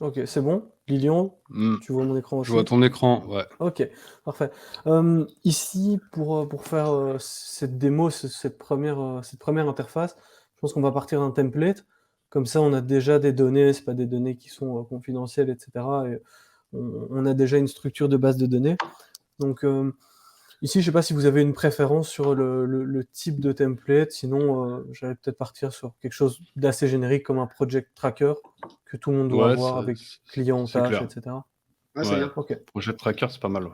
Ok, c'est bon. Lilian, Hmm. tu vois mon écran Je vois aussi? ton écran, ouais. Ok, parfait. Ici, pour faire cette démo, cette première interface, je pense qu'on va partir d'un template. Comme ça, on a déjà des données, c'est pas des données qui sont confidentielles, etc. Et on a déjà une structure de base de données. Donc, ici, je sais pas si vous avez une préférence sur le type de template. Sinon, j'allais peut-être partir sur quelque chose d'assez générique comme un project tracker que tout le monde doit Ouais, avoir avec client, c'est tâche, clair. etc. Ouais, c'est Ouais. bien. Ok, Projet Tracker, c'est pas mal, ouais.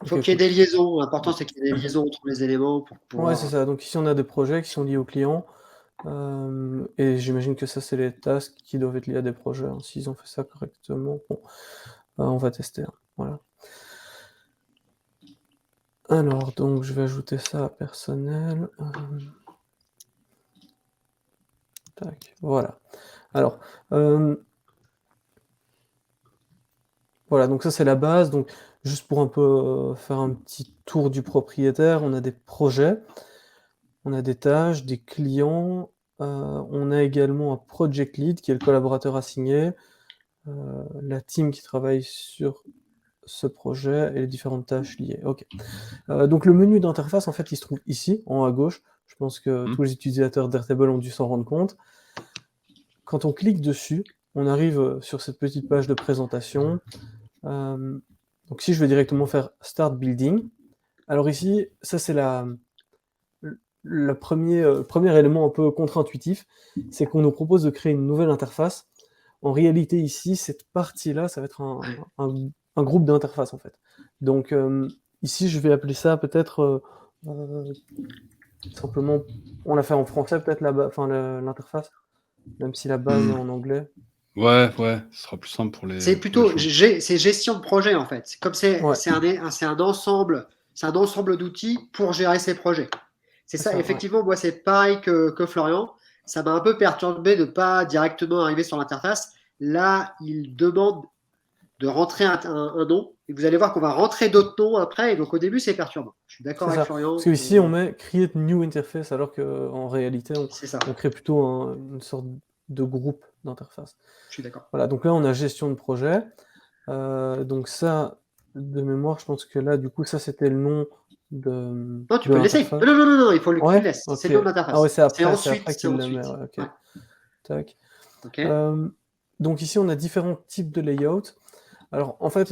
Il faut ok, qu'il y ait cool. des liaisons. L'important, c'est qu'il y ait des liaisons entre les éléments pour Ouais, c'est pouvoir. ça. Donc ici, on a des projets qui sont liés au client. Et j'imagine que ça, c'est les tasks qui doivent être liés à des projets, hein. S'ils ont fait ça correctement, bon, on va tester, hein. Voilà. Alors, donc, je vais ajouter ça à personnel. Tac, voilà. Alors, voilà, donc ça, c'est la base. Donc, juste pour un peu faire un petit tour du propriétaire, on a des projets, on a des tâches, des clients, on a également un project lead qui est le collaborateur assigné, la team qui travaille sur ce projet et les différentes tâches liées. Ok. Donc le menu d'interface, en fait, il se trouve ici, en haut à gauche. Je pense que Hmm. tous les utilisateurs d'Airtable ont dû s'en rendre compte. Quand on clique dessus, on arrive sur cette petite page de présentation. Donc ici, je vais directement faire Start Building. Alors ici, ça c'est le premier élément un peu contre-intuitif, c'est qu'on nous propose de créer une nouvelle interface. En réalité, ici, cette partie-là, ça va être un groupe d'interfaces, en fait. Donc, ici, je vais appeler ça peut-être euh, simplement, on l'a fait en français, peut-être l'interface, même si la base est Hmm. en anglais. Ouais, ce sera plus simple C'est pour les plutôt gens. c'est gestion de projet en fait. Comme Ouais, c'est un ensemble d'outils pour gérer ses projets. C'est c'est ça, ça, ouais. effectivement, moi c'est pareil que Florian. Ça m'a un peu perturbé de ne pas directement arriver sur l'interface. Là, il demande de rentrer un nom. Et vous allez voir qu'on va rentrer d'autres noms après. Et donc au début, c'est perturbant. Je suis d'accord C'est avec ça. Parce que Florian. ici, on met Create New Interface, alors qu'en réalité, C'est ça. on crée plutôt une sorte de groupe d'interface. Je suis d'accord. Voilà, donc là, on a gestion de projet. Donc ça, de mémoire, je pense que là, du coup, ça, c'était le nom Non, tu de peux le laisser. l'interface. Non, non, non, non, il faut que tu le Ouais, laisses. C'est ok. le nom Ah ouais, d'interface. c'est après C'est qu'il le met, ensuite. ouais, ok. Ouais. Tac. Ok. Euh, donc ici, on a différents types de layout. Alors, en fait,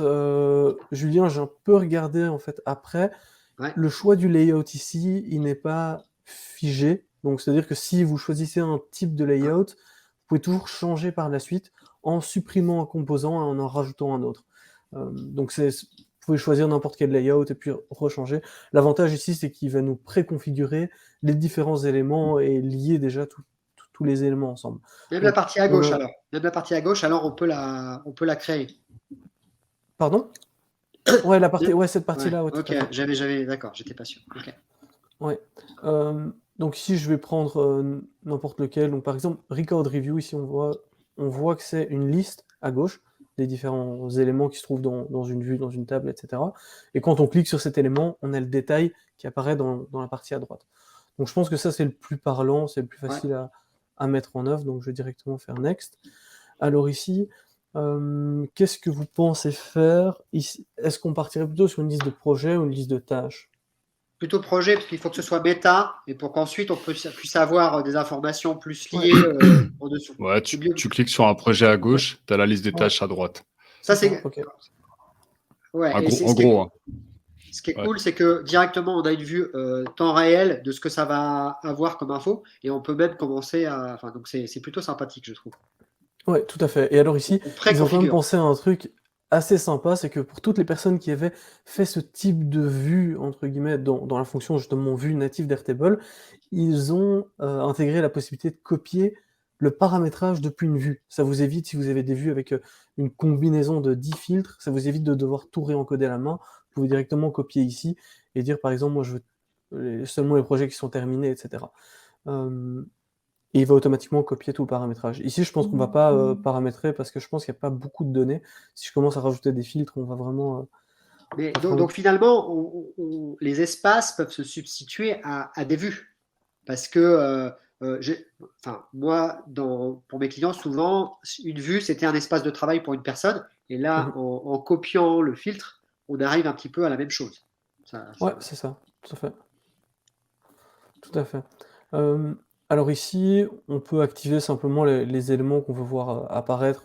Julien, j'ai un peu regardé, en fait, après. Ouais. Le choix du layout ici, il n'est pas figé. Donc, c'est-à-dire que si vous choisissez un type de Hein. layout, vous pouvez toujours changer par la suite en supprimant un composant et en rajoutant un autre. Donc, vous pouvez choisir n'importe quel layout et puis rechanger. L'avantage ici, c'est qu'il va nous préconfigurer les différents éléments et lier déjà tous les éléments ensemble. Même la Donc, partie à on gauche a... alors. Même la partie à gauche, alors on peut la créer. Pardon? Ouais, Même- ouais, cette Ouais, partie-là, ouais, tout ok, à fait. d'accord, j'étais pas sûr. Ok. Ouais. Donc ici, je vais prendre n'importe lequel. Donc par exemple, Record Review, ici on voit que c'est une liste à gauche des différents éléments qui se trouvent dans une vue, dans une table, etc. Et quand on clique sur cet élément, on a le détail qui apparaît dans la partie à droite. Donc je pense que ça, c'est le plus parlant, c'est le plus Ouais. facile à mettre en œuvre. Donc je vais directement faire Next. Alors ici, qu'est-ce que vous pensez faire ici? Est-ce qu'on partirait plutôt sur une liste de projets ou une liste de tâches? Plutôt projet, parce qu'il faut que ce soit méta, et pour qu'ensuite on puisse avoir des informations plus Ouais, liées en dessous. Ouais, C'est mieux. tu cliques sur un projet à ouais, gauche, tu as la liste des ouais. tâches à droite. C'est Ça, ça, c'est. ok. Ouais, et En gros, hein. ce qui est Ouais. cool, c'est que directement on a une vue temps réel de ce que ça va avoir comme info, et on peut même commencer à. Enfin, donc c'est plutôt sympathique, je trouve. Ouais, tout à fait. Et alors ici, On ils ont quand même préconfigure. pensé à un truc assez sympa, c'est que pour toutes les personnes qui avaient fait ce type de vue, entre guillemets, dans la fonction justement vue native d'Airtable, ils ont intégré la possibilité de copier le paramétrage depuis une vue. Ça vous évite, si vous avez des vues avec une combinaison de 10 filtres, ça vous évite de devoir tout réencoder à la main. Vous pouvez directement copier ici et dire, par exemple, moi je veux seulement les projets qui sont terminés, etc. Euh, et il va automatiquement copier tout le paramétrage. Ici, je pense qu'on va pas paramétrer parce que je pense qu'il n'y a pas beaucoup de données. Si je commence à rajouter des filtres, Mais va vraiment... donc finalement, les espaces peuvent se substituer à des vues. Parce que moi, pour mes clients, souvent, une vue, c'était un espace de travail pour une personne. Et là, Mhm. en copiant le filtre, on arrive un petit peu à la même chose. Ouais, c'est ça, tout à fait. Tout à fait. Euh, alors ici, on peut activer simplement les éléments qu'on veut voir apparaître.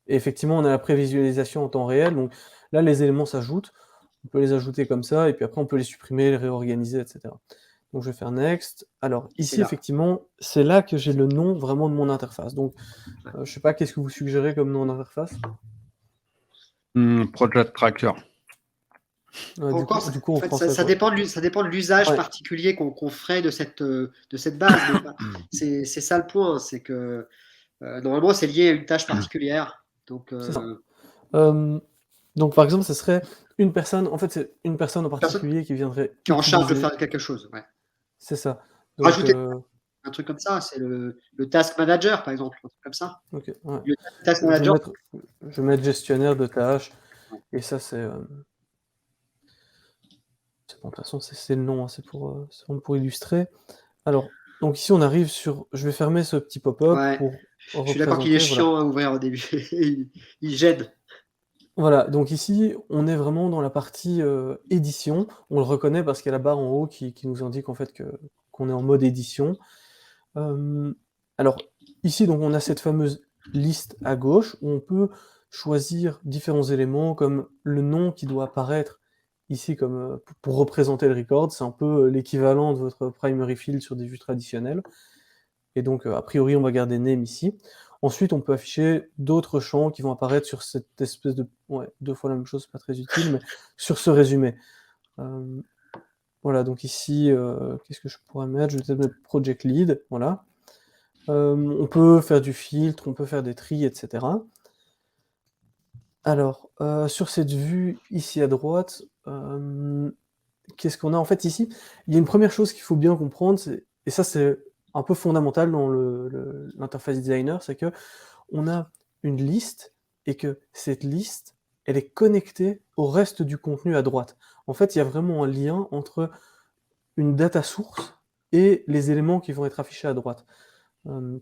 Et effectivement, on a la prévisualisation en temps réel, donc là, les éléments s'ajoutent. On peut les ajouter comme ça, et puis après, on peut les supprimer, les réorganiser, etc. Donc je vais faire Next. Alors C'est ici, là. effectivement, c'est là que j'ai le nom vraiment de mon interface. Donc, Ouais. je sais pas, qu'est-ce que vous suggérez comme nom d'interface? Project Tracker. Encore, Du coup, en en fait, français, ça quoi. dépend ça dépend de l'usage Ouais, particulier qu'on ferait de cette base. Mais c'est ça le point, c'est que normalement, c'est lié à une tâche particulière. Donc, c'est ça. Donc par exemple, ce serait une personne, en fait, c'est une personne en personne particulier qui viendrait qui est en charge de utiliser. faire quelque chose. Ouais. C'est ça. Donc, Rajouter un truc comme ça, c'est le task manager, par exemple, un truc comme ça. ok, ouais. Le task Donc, manager, je vais mettre gestionnaire de tâches, ouais. et ça, bon, de toute façon, c'est le nom, hein, c'est vraiment pour illustrer. Alors, donc ici, on arrive sur, je vais fermer ce petit pop-up Ouais. pour Je suis d'accord qu'il est représenter, voilà. chiant à ouvrir au début. Il gêne. Voilà, donc ici, on est vraiment dans la partie édition. On le reconnaît parce qu'il y a la barre en haut qui nous indique en fait qu'on est en mode édition. Euh, alors, ici, donc, on a cette fameuse liste à gauche où on peut choisir différents éléments comme le nom qui doit apparaître ici comme, pour représenter le record. C'est un peu l'équivalent de votre primary field sur des vues traditionnelles. Et donc, a priori, on va garder name ici. Ensuite, on peut afficher d'autres champs qui vont apparaître sur cette espèce de... Ouais, deux fois la même chose, c'est pas très utile, mais sur ce résumé. Euh, voilà, donc ici, qu'est-ce que je pourrais mettre? Je vais peut-être mettre Project Lead, voilà. On peut faire du filtre, on peut faire des tris, etc. Alors, sur cette vue ici à droite, qu'est-ce qu'on a? En fait, ici, il y a une première chose qu'il faut bien comprendre, et ça c'est un peu fondamental dans l'interface designer, c'est que on a une liste, et que cette liste, elle est connectée au reste du contenu à droite. En fait, il y a vraiment un lien entre une data source et les éléments qui vont être affichés à droite. Alors, Donc,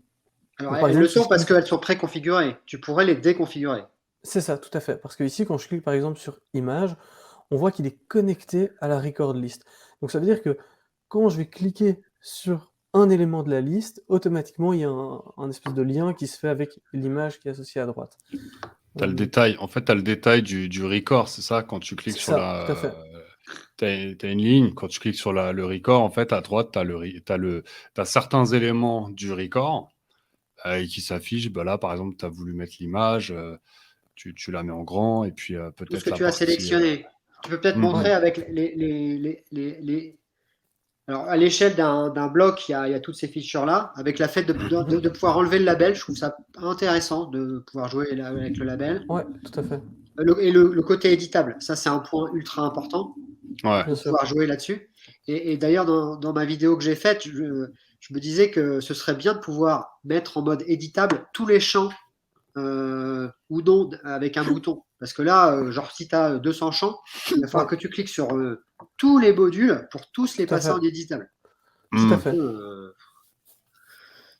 par elles le exemple, si sont je parce clique... qu'elles sont préconfigurées. Tu pourrais les déconfigurer. C'est ça, tout à fait. Parce que ici, quand je clique par exemple sur Image, on voit qu'il est connecté à la record list. Donc ça veut dire que quand je vais cliquer sur un élément de la liste, automatiquement il y a un espèce de lien qui se fait avec l'image qui est associée à droite. T'as le détail. En fait, tu as le détail du record, c'est ça? Quand tu cliques C'est sur ça, tout à fait. t'as une ligne. Quand tu cliques sur le record, en fait, à droite, t'as certains éléments du record qui s'affichent. Bah là, par exemple, tu as voulu mettre l'image, tu la mets en grand, et puis Tout ce peut-être que la tu as partie. sélectionné. Tu peux peut-être Ouais. montrer avec Alors, à l'échelle d'un bloc, il y a toutes ces features-là. Avec la fait de pouvoir enlever le label, je trouve ça intéressant de pouvoir jouer avec le label. Ouais, tout à fait. Le côté éditable, ça c'est un point ultra important Ouais. Bien de sûr. pouvoir jouer là-dessus. Et d'ailleurs, dans ma vidéo que j'ai faite, je me disais que ce serait bien de pouvoir mettre en mode éditable tous les champs ou non avec un bouton. Parce que là, genre si tu as 200 champs, il va falloir Ouais, que tu cliques sur tous les modules pour tous les tout à passer fait. en éditable. Tout C'est à Hmm. un peu, fait.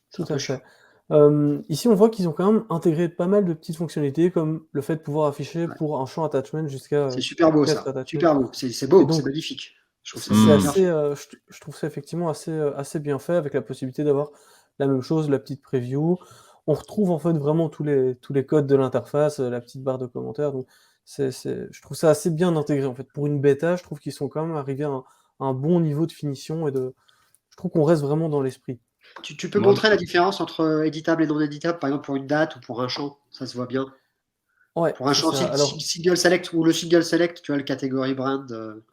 c'est Tout un peu à chiant. fait. Ici, on voit qu'ils ont quand même intégré pas mal de petites fonctionnalités, comme le fait de pouvoir afficher Ouais. pour un champ attachment jusqu'à C'est super beau 4 ça. attachments. Super beau. C'est Et beau, c'est donc, magnifique. Je trouve ça c'est Hmm. bien assez, fait. je trouve ça effectivement assez bien fait, avec la possibilité d'avoir la même chose, la petite preview. On retrouve en fait vraiment tous les codes de l'interface, la petite barre de commentaires. Donc, je trouve ça assez bien intégré en fait. Pour une bêta, je trouve qu'ils sont quand même arrivés à un bon niveau de finition, je trouve qu'on reste vraiment dans l'esprit. Tu peux Moi, montrer la différence entre éditable et non éditable, par exemple pour une date ou pour un champ, ça se voit bien. Ouais, Pour un c'est champ ça. Alors, single select ou le single select, tu as le catégorie brand yes.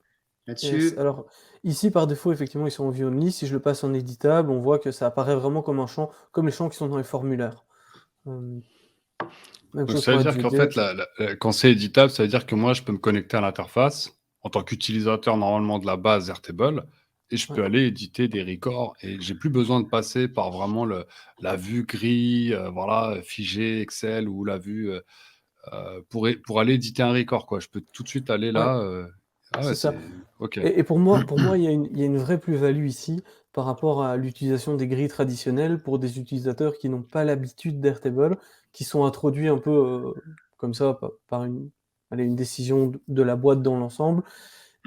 là-dessus. Alors, ici, par défaut, effectivement, ils sont en view only. Si je le passe en éditable, on voit que ça apparaît vraiment comme un champ, comme les champs qui sont dans les formulaires. Euh, Même donc chose ça veut pour dire view qu'en fait, date. quand c'est éditable, ça veut dire que moi, je peux me connecter à l'interface en tant qu'utilisateur normalement de la base Airtable, et je Ouais, peux aller éditer des records, et j'ai plus besoin de passer par vraiment la vue gris, voilà, figée Excel, ou la vue pour aller éditer un record, quoi. Je peux tout de suite aller ouais, là. Ah c'est ouais, ça. c'est ok. Et pour moi, il y a une vraie plus-value ici, par rapport à l'utilisation des grilles traditionnelles pour des utilisateurs qui n'ont pas l'habitude d'Airtable, qui sont introduits un peu comme ça par une décision de la boîte dans l'ensemble,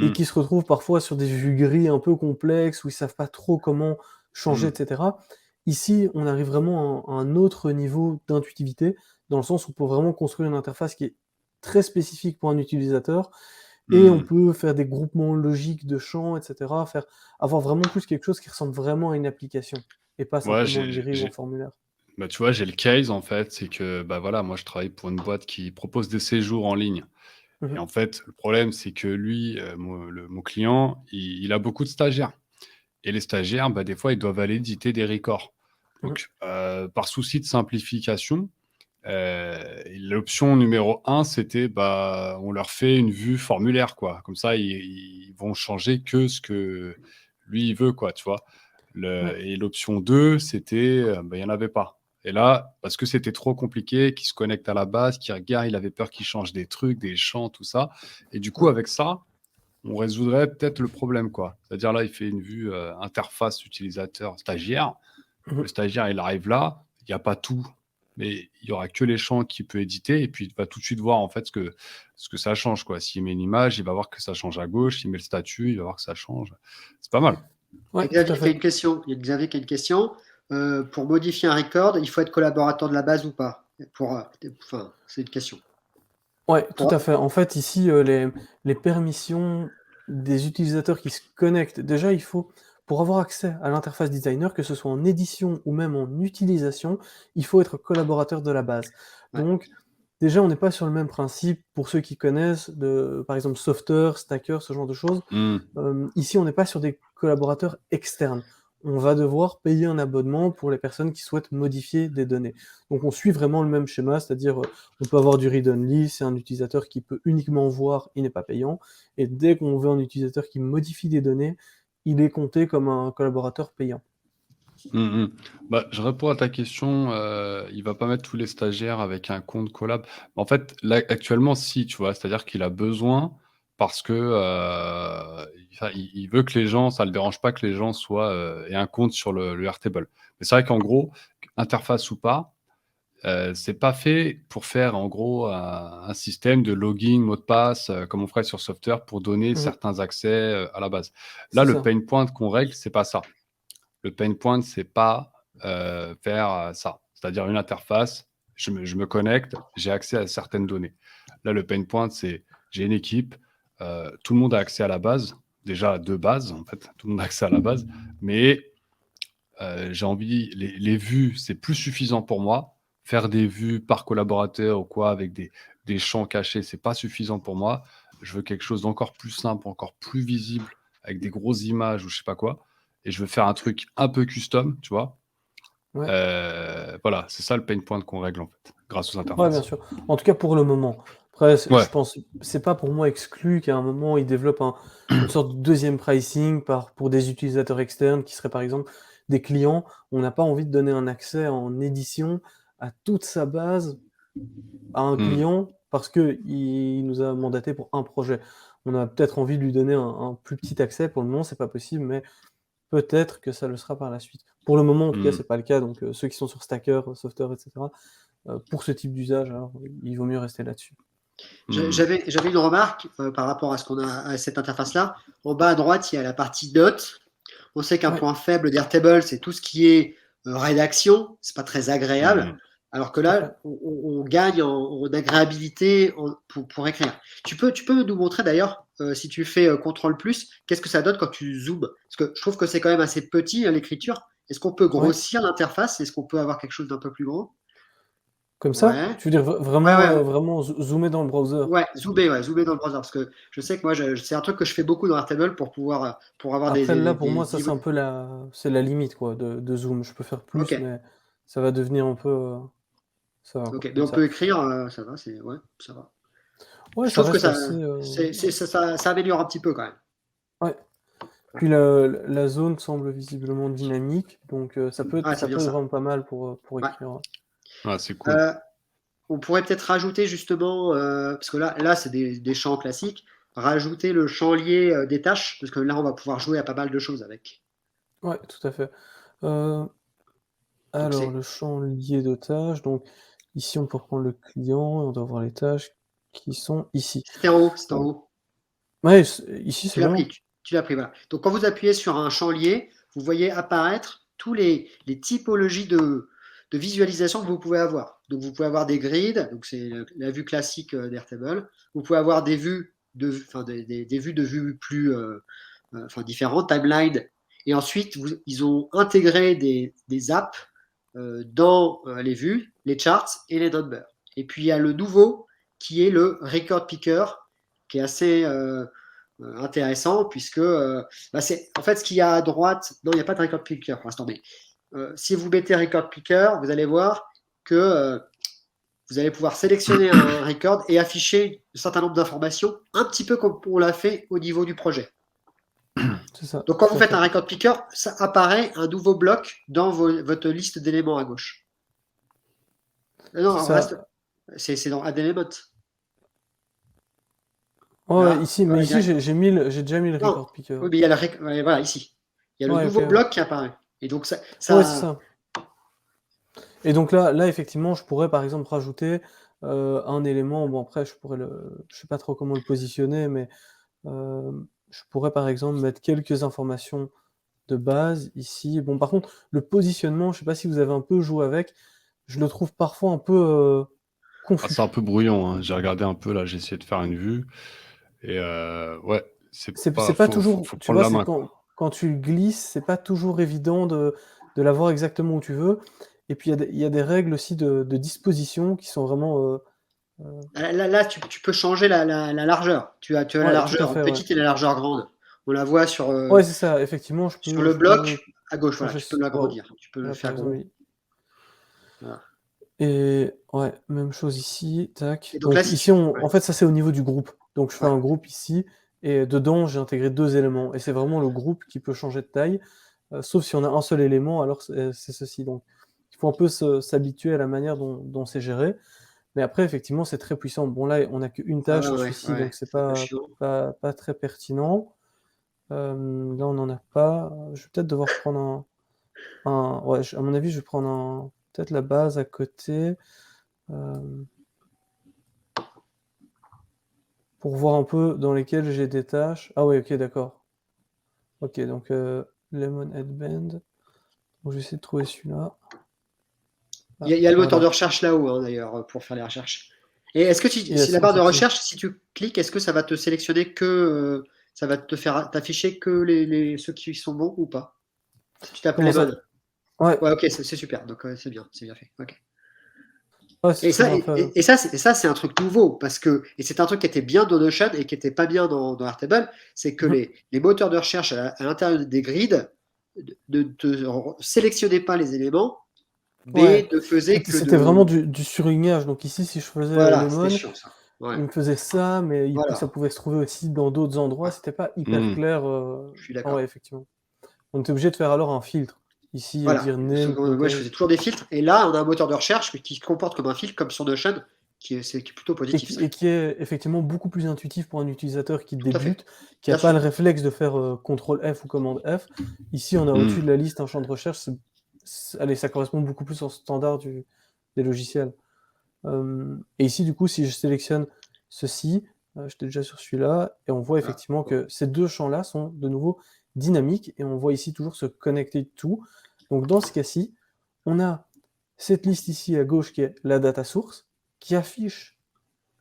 et Mm. qui se retrouvent parfois sur des vues gris un peu complexes, où ils savent pas trop comment changer, Mm. etc. Ici, on arrive vraiment à un autre niveau d'intuitivité, dans le sens où on peut vraiment construire une interface qui est très spécifique pour un utilisateur, et on Mm. peut faire des groupements logiques de champs, etc. Avoir vraiment plus quelque chose qui ressemble vraiment à une application, et pas Ouais, simplement une grille ou un j'ai, formulaire. bah, tu vois, j'ai le case en fait, c'est que bah voilà, moi je travaille pour une boîte qui propose des séjours en ligne. Et Mhm, en fait, le problème, c'est que lui, mon client, il a beaucoup de stagiaires. Et les stagiaires, bah, des fois, ils doivent aller éditer des records. mhm, Donc, par souci de simplification, l'option numéro un, c'était bah, on leur fait une vue formulaire, quoi. Comme ça, ils vont changer que ce que lui, il veut, quoi, tu vois. ouais, Et l'option 2, c'était, bah, il n'y en avait pas. Et là, parce que c'était trop compliqué, qu'il se connecte à la base, qu'il regarde, il avait peur qu'il change des trucs, des champs, tout ça. Et du coup, ouais, avec ça, on résoudrait peut-être le problème, quoi. C'est-à-dire là, il fait une vue interface utilisateur stagiaire. mhm. Le stagiaire, il arrive là, il n'y a pas tout, mais il y aura que les champs qu'il peut éditer, et puis il va tout de suite voir en fait ce que ça change, quoi. S'il met une image, il va voir que ça change à gauche. S'il met le statut, il va voir que ça change. C'est pas mal. Ouais, tout à Xavier qui a fait. une question. Il y a Xavier qui a une question. Pour modifier un record, il faut être collaborateur de la base ou pas? Enfin, c'est une question. Ouais, tout Pour- à fait. En fait, ici, les permissions des utilisateurs qui se connectent, déjà, il faut, pour avoir accès à l'interface designer, que ce soit en édition ou même en utilisation, il faut être collaborateur de la base. ouais. Donc, déjà, on n'est pas sur le même principe pour ceux qui connaissent, par exemple, Softer, Stacker, ce genre de choses. Hmm. Ici, on n'est pas sur des collaborateurs externes. On va devoir payer un abonnement pour les personnes qui souhaitent modifier des données. Donc on suit vraiment le même schéma, c'est-à-dire on peut avoir du read-only, c'est un utilisateur qui peut uniquement voir, il n'est pas payant, et dès qu'on veut un utilisateur qui modifie des données, il est compté comme un collaborateur payant. Hmm, hmm. Bah, je réponds à ta question. Il va pas mettre tous les stagiaires avec un compte collab. En fait, là, actuellement, si, tu vois, c'est-à-dire qu'il a besoin parce que il veut que les gens, ça le dérange pas que les gens aient un compte sur le Airtable. Mais c'est vrai qu'en gros, interface ou pas, c'est pas fait pour faire en gros un système de login, mot de passe, comme on ferait sur Software pour donner Mhm, certains accès à la base. Là, c'est le ça. pain point qu'on règle, c'est pas ça. Le pain point, c'est pas faire ça. C'est-à-dire une interface, je me connecte, j'ai accès à certaines données. Là, le pain point, c'est j'ai une équipe, tout le monde a accès à la base, déjà de base, en fait, tout le monde a accès à la base, mais j'ai envie, les vues, c'est plus suffisant pour moi. Faire des vues par collaborateur ou quoi, avec des champs cachés, c'est pas suffisant pour moi. Je veux quelque chose d'encore plus simple, encore plus visible, avec des grosses images ou je sais pas quoi. Et je veux faire un truc un peu custom, tu vois. Ouais. Voilà, c'est ça le pain point qu'on règle en fait, grâce aux Ouais, bien interfaces. sûr. En tout cas, pour le moment. Après, Ouais. je pense, c'est pas pour moi exclu qu'à un moment, ils développent une sorte de deuxième pricing pour des utilisateurs externes qui seraient par exemple des clients. On n'a pas envie de donner un accès en édition à toute sa base à un Hmm. client parce que il nous a mandaté pour un projet. On a peut-être envie de lui donner un plus petit accès. Pour le moment, c'est pas possible, mais peut-être que ça le sera par la suite. Pour le moment, en tout cas, Hmm. c'est pas le cas. Donc, ceux qui sont sur Stacker, Softer, etc., pour ce type d'usage, alors il vaut mieux rester là-dessus. Hmm. J'avais une remarque par rapport à ce qu'on a à cette interface-là. En bas à droite, il y a la partie notes. On sait qu'un Ouais, point faible d'Airtable, c'est tout ce qui est rédaction. C'est pas très agréable. Hmm. Alors que tout à fait. là, on gagne en agréabilité pour écrire. Tu peux nous montrer d'ailleurs, si tu fais CTRL+, qu'est-ce que ça donne quand tu zoomes? Parce que je trouve que c'est quand même assez petit hein, l'écriture. Est-ce qu'on peut Ouais. grossir l'interface? Est-ce qu'on peut avoir quelque chose d'un peu plus grand? Comme ça? Ouais. Tu veux dire Ouais, vraiment, ouais, vraiment zoomer dans le browser? ouais, zoomer dans le browser. Parce que je sais que moi, c'est un truc que je fais beaucoup dans Airtable pour avoir Après, là, pour moi, ça, des- c'est un peu c'est la limite, quoi, de zoom. Je peux faire Ok, plus, mais ça va devenir un peu, ça va, quoi, ok. Mais comme on ça. peut écrire, ça va, ouais, ça va. Ouais, Je ça trouve que reste ça, assez, ça améliore un petit peu quand même. ouais. Ouais, Puis la zone semble visiblement dynamique, donc ouais, c'est ça bien peut être ça. vraiment pas mal pour Ouais. écrire. Ah, c'est cool. Euh, on pourrait peut-être rajouter justement, parce que là c'est des champs classiques, rajouter le champ lié des tâches, parce que là, on va pouvoir jouer à pas mal de choses avec. Ouais, tout à fait. Euh, Donc alors, le champ lié de tâches. Donc, ici, on peut reprendre le client et on doit voir les tâches qui sont ici. c'était en haut, c'était en Donc, haut. ouais, ici, Tu c'est l'as bon. pris, tu l'as pris, voilà. Donc quand vous appuyez sur un champ lié, vous voyez apparaître tous les typologies de visualisation que vous pouvez avoir. Donc vous pouvez avoir des grids, donc c'est la vue classique d'Airtable. Vous pouvez avoir des vues enfin des vues de vues plus enfin différentes, timeline. Et ensuite, ils ont intégré des apps dans les vues, les charts et les numbers. Et puis il y a le nouveau qui est le record picker, qui est assez intéressant puisque c'est en fait ce qu'il y a à droite. Non, il n'y a pas de record picker pour l'instant, mais si vous mettez record picker, vous allez voir que vous allez pouvoir sélectionner un record et afficher un certain nombre d'informations, un petit peu comme on l'a fait au niveau du projet. C'est ça. Donc quand tout vous à faites fait. un record picker, ça apparaît un nouveau bloc dans votre liste d'éléments à gauche. Non, C'est on reste. ça. C'est dans Add Element. Ouais, Là, ici, mais ouais, ici, directement. j'ai déjà mis le Non, record picker. oui, mais il y a ouais, voilà, ici. Il y a le Ouais, ok. nouveau bloc qui apparaît. Et donc, Ouais, c'est ça. Et donc là, effectivement, je pourrais par exemple rajouter un élément. Bon, après, je sais pas trop comment le positionner, mais euh, je pourrais par exemple mettre quelques informations de base ici. Bon, par contre, le positionnement, je sais pas si vous avez un peu joué avec, je le trouve parfois un peu Ah, c'est un confus. peu brouillon, hein. J'ai regardé un peu là, j'ai essayé de faire une vue. Et ouais, C'est pas toujours, faut tu prendre vois, la c'est main, quoi. quand tu glisses, c'est pas toujours évident de l'avoir exactement où tu veux. Et puis il y a des règles aussi de disposition qui sont vraiment. Là, tu peux changer la largeur. Tu as la Ouais, tout à largeur fait, ouais. petite et la largeur grande. On la voit Ouais, c'est ça. Effectivement, sur le je peux bloc à gauche. Voilà, changer. tu peux Wow. l'agrandir. Tu peux le Là, par faire exemple, gros. oui. Voilà. Et ouais, même chose ici. Tac. Et donc là, Donc si ici, tu. en fait, ça c'est au niveau du groupe. Donc je fais Ouais. un groupe ici et dedans, j'ai intégré deux éléments. Et c'est vraiment le groupe qui peut changer de taille. Sauf si on a un seul élément, alors c'est ceci. Donc il faut un peu s'habituer à la manière dont c'est géré. Mais après, effectivement, c'est très puissant. Bon, là, on n'a qu'une Ouais, tâche ouais, sur ouais, celui-ci, ouais. donc c'est C'est un peu chiant. pas très pertinent. Là, on n'en a pas. Je vais peut-être devoir prendre ouais, à mon avis, je vais prendre peut-être la base à côté euh, pour voir un peu dans lesquelles j'ai des tâches. Ah oui, ok, d'accord. Ok, donc Lemon Headband. Donc, je vais essayer de trouver celui-là. Il y Ah, a, il y a le moteur de voilà. recherche là-haut, hein, d'ailleurs, pour faire les recherches. Et est-ce que si Yes, la barre de effectivement. recherche, si tu cliques, est-ce que ça va te sélectionner que, ça va te faire t'afficher que ceux qui sont bons ou pas? Si tu tapes Comment ça? Lemon. Ouais, Ouais, ok, c'est super. Donc c'est bien fait. Ok. ouais, c'est Et très ça, bien fait. c'est un truc nouveau parce que, et c'est un truc qui était bien dans Notion et qui était pas bien dans Airtable, c'est que Mhm. les moteurs de recherche à l'intérieur des grids ne te sélectionnaient pas les éléments, Ouais, mais ne faisaient que c'était vraiment de. du surlignage. Donc ici, si je faisais Voilà, c'était Lemon, chiant ça. Ouais, il me faisait ça, mais ça voilà. pouvait se trouver aussi dans d'autres endroits. Ouais, C'était pas hyper Hmm. clair. je suis Ah ouais, d'accord. effectivement. On était obligé de faire alors un filtre. Ici, Voilà. dire name Moi, je contain. faisais toujours des filtres. Et là, on a un moteur de recherche qui se comporte comme un filtre, comme sur Notion, qui est plutôt positif, ça. Et qui est effectivement beaucoup plus intuitif pour un utilisateur qui Tout à fait. débute, qui n'a Bien pas le sûr. réflexe de faire CTRL F ou commande F. Ici, on a au-dessus de Hmm. la liste un champ de recherche. Allez, ça correspond beaucoup plus au standard des logiciels. Et ici, du coup, si je sélectionne ceci, j'étais déjà sur celui-là, et on voit Voilà. effectivement que ces deux champs-là sont de nouveau dynamiques, et on voit ici toujours se connecter tout. Donc dans ce cas-ci, on a cette liste ici à gauche qui est la data source, qui affiche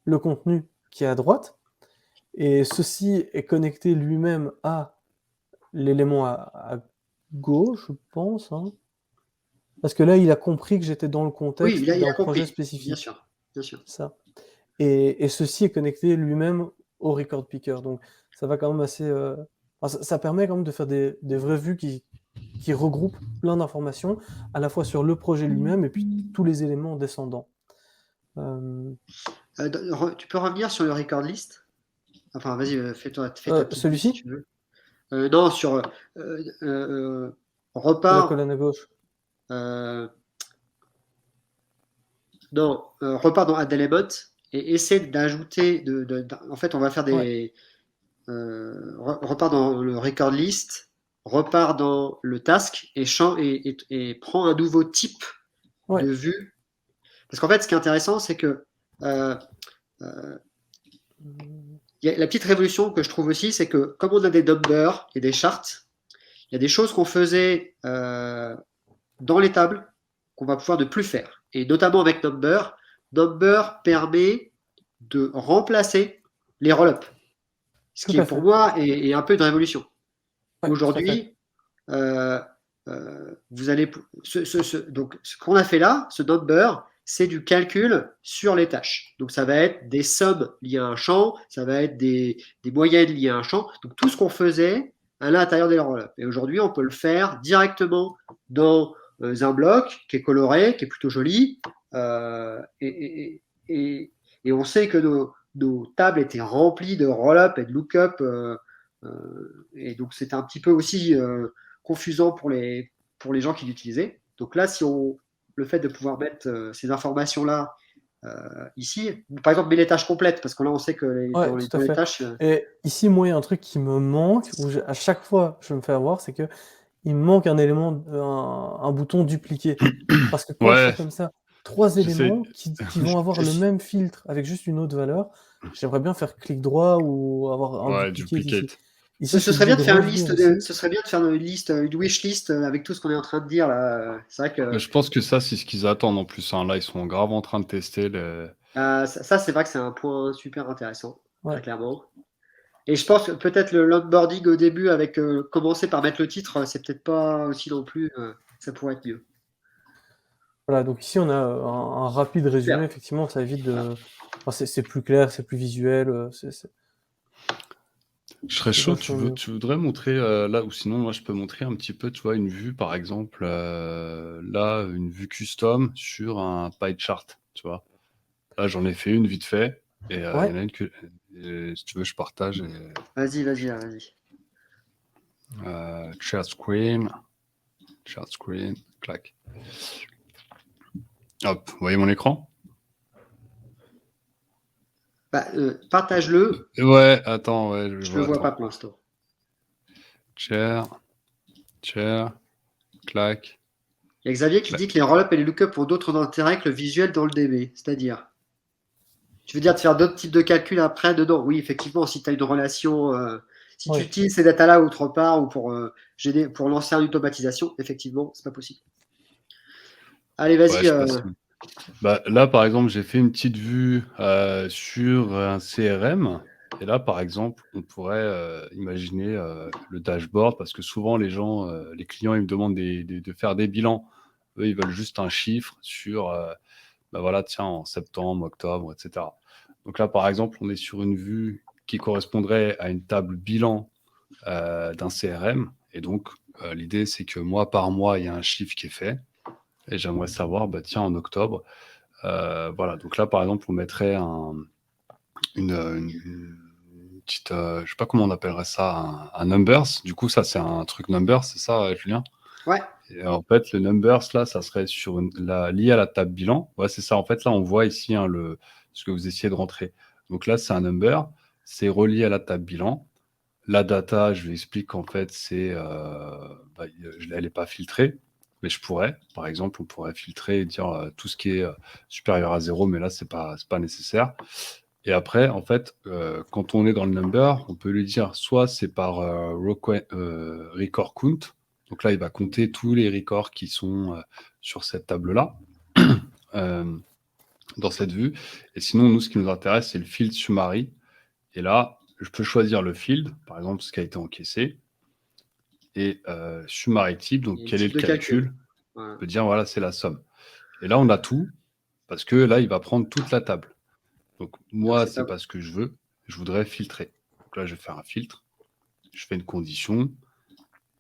le contenu qui est à droite, et ceci est connecté lui-même à l'élément à gauche, je pense, hein. Parce que là, il a compris que j'étais dans le Oui, contexte il a d'un projet compris. Bien spécifique. sûr. Bien sûr. Ça. Et ceci est connecté lui-même au record picker. Donc ça va quand même assez. Enfin, ça permet quand même de faire des vraies vues qui regroupent plein d'informations, à la fois sur le projet lui-même et puis tous les éléments descendants. Euh, Tu peux revenir sur le record list? Enfin, vas-y, fais ta petite vue si celui-ci, tu veux. Non, sur la repart. colonne à gauche. euh, non, repart dans Add Element et essaie d'ajouter. En fait, on va faire Ouais, repart dans le record list repart dans le task et prend un nouveau type Ouais. de vue. Parce qu'en fait, ce qui est intéressant, c'est que la petite révolution que je trouve aussi, c'est que comme on a des numbers et des charts, il y a des choses qu'on faisait dans les tables qu'on va pouvoir ne plus faire. Et notamment avec Number, Number permet de remplacer les roll-up. Ce Tout qui à est pour fait. moi est un peu une révolution. Ouais, tout à fait. Aujourd'hui, vous allez donc ce qu'on a fait là, ce number, c'est du calcul sur les tâches. Donc ça va être des sommes liées à un champ, ça va être des moyennes liées à un champ. Donc tout ce qu'on faisait à l'intérieur des roll-up. Et aujourd'hui, on peut le faire directement dans un bloc qui est coloré, qui est plutôt joli. Et on sait que nos tables étaient remplies de roll-up et de look-up. Et donc c'était un petit peu aussi confusant pour les gens qui l'utilisaient. Donc là, le fait de pouvoir mettre ces informations-là ici, par exemple, mets les tâches complètes, parce que là, on sait que Ouais, dans tout à les fait. tâches. Et ici, moi, il y a un truc qui me manque, où à chaque fois je me fais avoir, c'est que il me manque un élément, un bouton dupliqué. Parce que quand je fais Ouais, comme ça, 3 j'essaie. éléments qui vont avoir le même filtre avec juste une autre valeur, j'aimerais bien faire clic droit ou avoir un Ouais, dupliqué d'ici. duplicate. Ici, je Ce suis serait obligé bien de de faire revenir ici. ce serait bien de faire une wish list avec tout ce qu'on est en train de dire là. C'est vrai Mais que je pense que ça, c'est ce qu'ils attendent en plus, hein. Là, ils sont grave en train de tester c'est vrai que c'est un point super intéressant, Ouais. très clairement. Et je pense que peut-être le onboarding au début avec commencer par mettre le titre, c'est peut-être pas aussi non plus, ça pourrait être mieux. Voilà, donc ici on a un rapide résumé, Super. effectivement, ça évite Voilà. de. Enfin, c'est plus clair, c'est plus visuel, Je serais c'est chaud, vachement mieux. tu voudrais montrer là, ou sinon moi je peux montrer un petit peu, tu vois, une vue par exemple, là, une vue custom sur un pie chart, tu vois. Là j'en ai fait une vite fait, et il y Ouais, en a une que, si tu veux, je partage. Vas-y, vas-y, vas-y. Share screen, clac. Hop, vous voyez mon écran? Bah, partage-le. Ouais, attends, ouais, je le Je le vois, vois pas attends. pour l'instant. Share, clac, Il y a Xavier qui dit que clac. les roll-up et les look-up ont d'autres intérêts que le visuel dans le DB. C'est-à-dire, tu veux dire de faire d'autres types de calculs après dedans? Oui, effectivement, si tu as une relation, si tu ouais. utilises ces datas-là autre part ou pour lancer une automatisation, effectivement, c'est pas possible. Allez, Ouais, vas-y. je sais pas si. Bah, là, par exemple, j'ai fait une petite vue sur un CRM. Et là, par exemple, on pourrait imaginer le dashboard, parce que souvent, les gens, les clients, ils me demandent de faire des bilans. Eux, ils veulent juste un chiffre sur, bah voilà, tiens, en septembre, octobre, etc. Donc là, par exemple, on est sur une vue qui correspondrait à une table bilan d'un CRM. Et donc, l'idée, c'est que mois par mois, il y a un chiffre qui est fait. Et j'aimerais savoir, bah, tiens, en octobre, voilà, donc là, par exemple, on mettrait une petite, je sais pas comment on appellerait ça, un numbers. Du coup, ça, c'est un truc numbers, c'est ça, Julien? Ouais, Et en fait, le numbers, là, ça serait lié à la table bilan. Ouais, c'est ça. En fait, là, on voit ici hein, ce que vous essayez de rentrer. Donc là, c'est un number, c'est relié à la table bilan. La data, je lui explique qu'en fait, bah, elle n'est pas filtrée, mais je pourrais, par exemple, on pourrait filtrer et dire tout ce qui est supérieur à 0, mais là, c'est pas nécessaire. Et après, en fait, quand on est dans le number, on peut lui dire soit c'est par record count, donc là, il va compter tous les records qui sont sur cette table-là, euh, dans cette vue. Et sinon, nous, ce qui nous intéresse, c'est le field summary. Et là, je peux choisir le field, par exemple, ce qui a été encaissé, et summary type, donc il y a un quel est type le de calcul. calcul. Voilà. On peut dire, voilà, c'est la somme. Et là, on a tout, parce que là, il va prendre toute la table. Donc, Donc moi, c'est c'est top. pas ce que je veux. Je voudrais filtrer. Donc là, je vais faire un filtre. Je fais une condition.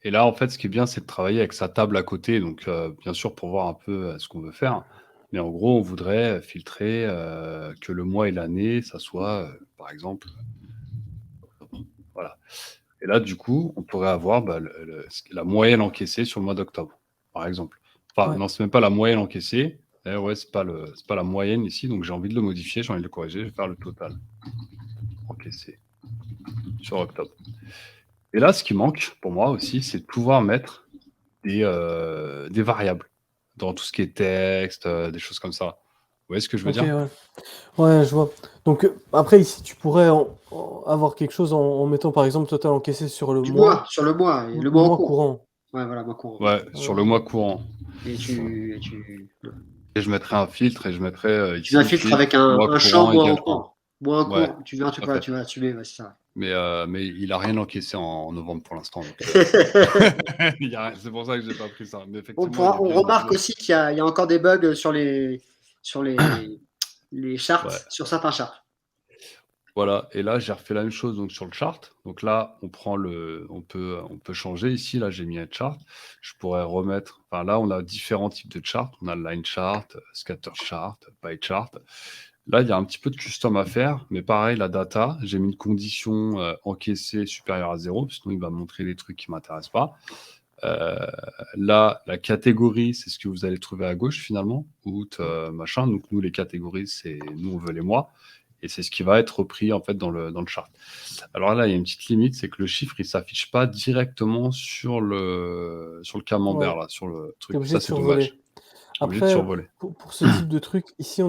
Et là, en fait, ce qui est bien, c'est de travailler avec sa table à côté. Donc, bien sûr, pour voir un peu ce qu'on veut faire. Mais en gros, on voudrait filtrer que le mois et l'année, ça soit, par exemple, voilà. Et là, du coup, on pourrait avoir bah, la moyenne encaissée sur le mois d'octobre, par exemple. Enfin, Ouais. non, c'est même pas la moyenne encaissée. Ouais, c'est pas la moyenne ici, donc j'ai envie de le modifier, j'ai envie de le corriger, je vais faire le total encaissé sur octobre. Et là, ce qui manque pour moi aussi, c'est de pouvoir mettre des variables dans tout ce qui est texte, des choses comme ça. Vous voyez ce que je veux Ok, dire? ouais. Ouais, je vois. Donc après, ici, tu pourrais avoir quelque chose en mettant, par exemple, total encaissé sur le Du mois, mois, sur le mois, et le mois en mois cours. courant. Ouais, voilà, mois courant. Ouais, sur le mois courant. Et tu Et je mettrai un filtre et je mettrai Tu mets un ici filtre avec mois un champ courant moins en égale 1. cours. Moins en Ouais, cours, tu viens, tout à fait. tu vas assumer, ouais, c'est ça. Mais il a rien encaissé en novembre pour l'instant. Donc, c'est pour ça que j'ai pas pris ça. Mais effectivement, il est On bien remarque doublé. aussi il y a encore des bugs sur les Ouais. charts, sur certains charts. Voilà. Et là, j'ai refait la même chose donc sur le chart. Donc là, on peut changer ici. Là, j'ai mis un chart. Je pourrais remettre. Enfin, là, on a différents types de charts. On a le line chart, scatter chart, pie chart. Là, il y a un petit peu de custom à faire, mais pareil, la data, j'ai mis une condition encaissée supérieure à 0, sinon il va me montrer des trucs qui ne m'intéressent pas. Là, la catégorie, c'est ce que vous allez trouver à gauche finalement, out, machin. Donc nous, les catégories, c'est nous, on veut les mois, et c'est ce qui va être repris en fait dans le chart. Alors là, il y a une petite limite, c'est que le chiffre, il s'affiche pas directement sur le camembert, Ouais, là, sur le t'es truc. obligé Ça, de c'est dommage. survoler. Obligé de Après, survoler. pour ce type de truc, ici,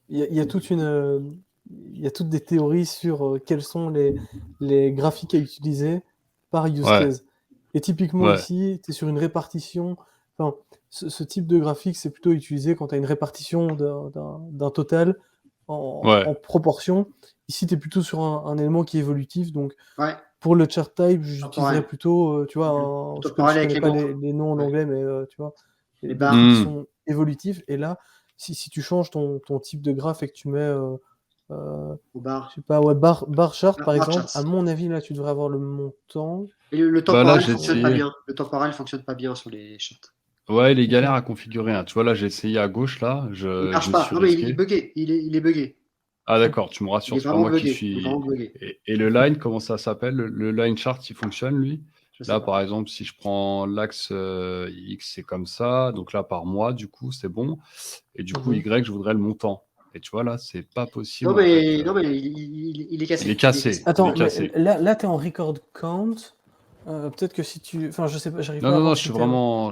il y a toute il y a toutes des théories sur quels sont les graphiques à utiliser par use Ouais, case. Et typiquement ouais, ici, tu es sur une répartition. Enfin, ce type de graphique, c'est plutôt utilisé quand tu as une répartition d'un total ouais. en proportion. Ici, tu es plutôt sur un élément qui est évolutif. Donc, Ouais, pour le chart type, j'utiliserais temporel. plutôt, tu vois, Temporel je avec connais les pas bons. les noms en Ouais. anglais, mais tu vois, Les des trucs qui barres. Hmm. sont évolutifs. Et là, si tu changes ton type de graphe et que tu mets, Aux je barres. sais pas, ouais, bar chart par Bar exemple, à charts. mon avis, là, tu devrais avoir le montant. Et le Bah là, temporel j'ai fonctionne pas essayé. bien. Le temporel fonctionne pas bien sur les charts. Ouais, il est galère Ok. à configurer, hein. Tu vois, là, j'ai essayé à gauche, là, Il je marche me pas. suis Non, mais il est risqué. buggé. Il est buggé. Ah, d'accord, tu me Il est rassures, c'est pas vraiment moi qui buggé. Il est vraiment suis. buggé. Et le line, comment ça s'appelle? Le line chart, il fonctionne, lui? Je sais Là, pas. par exemple, si je prends l'axe X, c'est comme ça. Donc là, par mois, du coup, c'est bon. Et du coup, Mhm. Y, je voudrais le montant. Et tu vois, là, c'est pas possible, en fait. Non, mais il est Il est cassé. Il est cassé. cassé. Il est Attends, mais cassé. là tu es en record count. Peut-être que si tu. Enfin, je sais pas, j'arrive Non, pas à non, non, voir si t'es.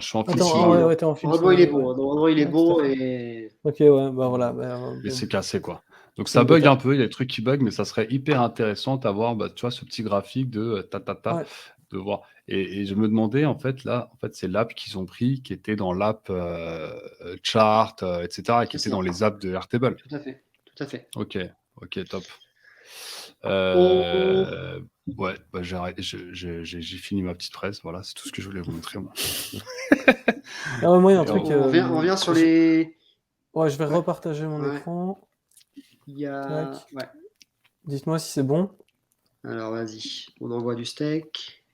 je suis en full Attends, Si, ah scénario. ouais, t'es en full normalement il est scénario, bon. ouais. Normalement il est Ouais, tout à bon fait. et Ok, ouais, bah voilà. Bah, Et c'est cassé, quoi. Donc ça bonne bug bêta. un peu, il y a des trucs qui bug, mais ça serait hyper intéressant d'avoir, bah, tu vois, ce petit graphique de ta, Ouais. de voir. Et je me demandais, en fait, là, en fait, c'est l'app qu'ils ont pris, qui était dans l'app Chart, etc., et qui c'est était ça. dans les apps de Airtable. Tout à fait. Tout à fait. Ok, ok, top. On, Euh, ouais, bah, j'ai fini ma petite presse, voilà, c'est tout ce que je voulais vous montrer, moi. Ah ouais, moi, il y a un Et truc. on revient sur les. Ouais, je vais Ouais, repartager mon ouais. écran. Il y a. Tac. Ouais. Dites-moi si c'est bon. Alors vas-y. On envoie du steak.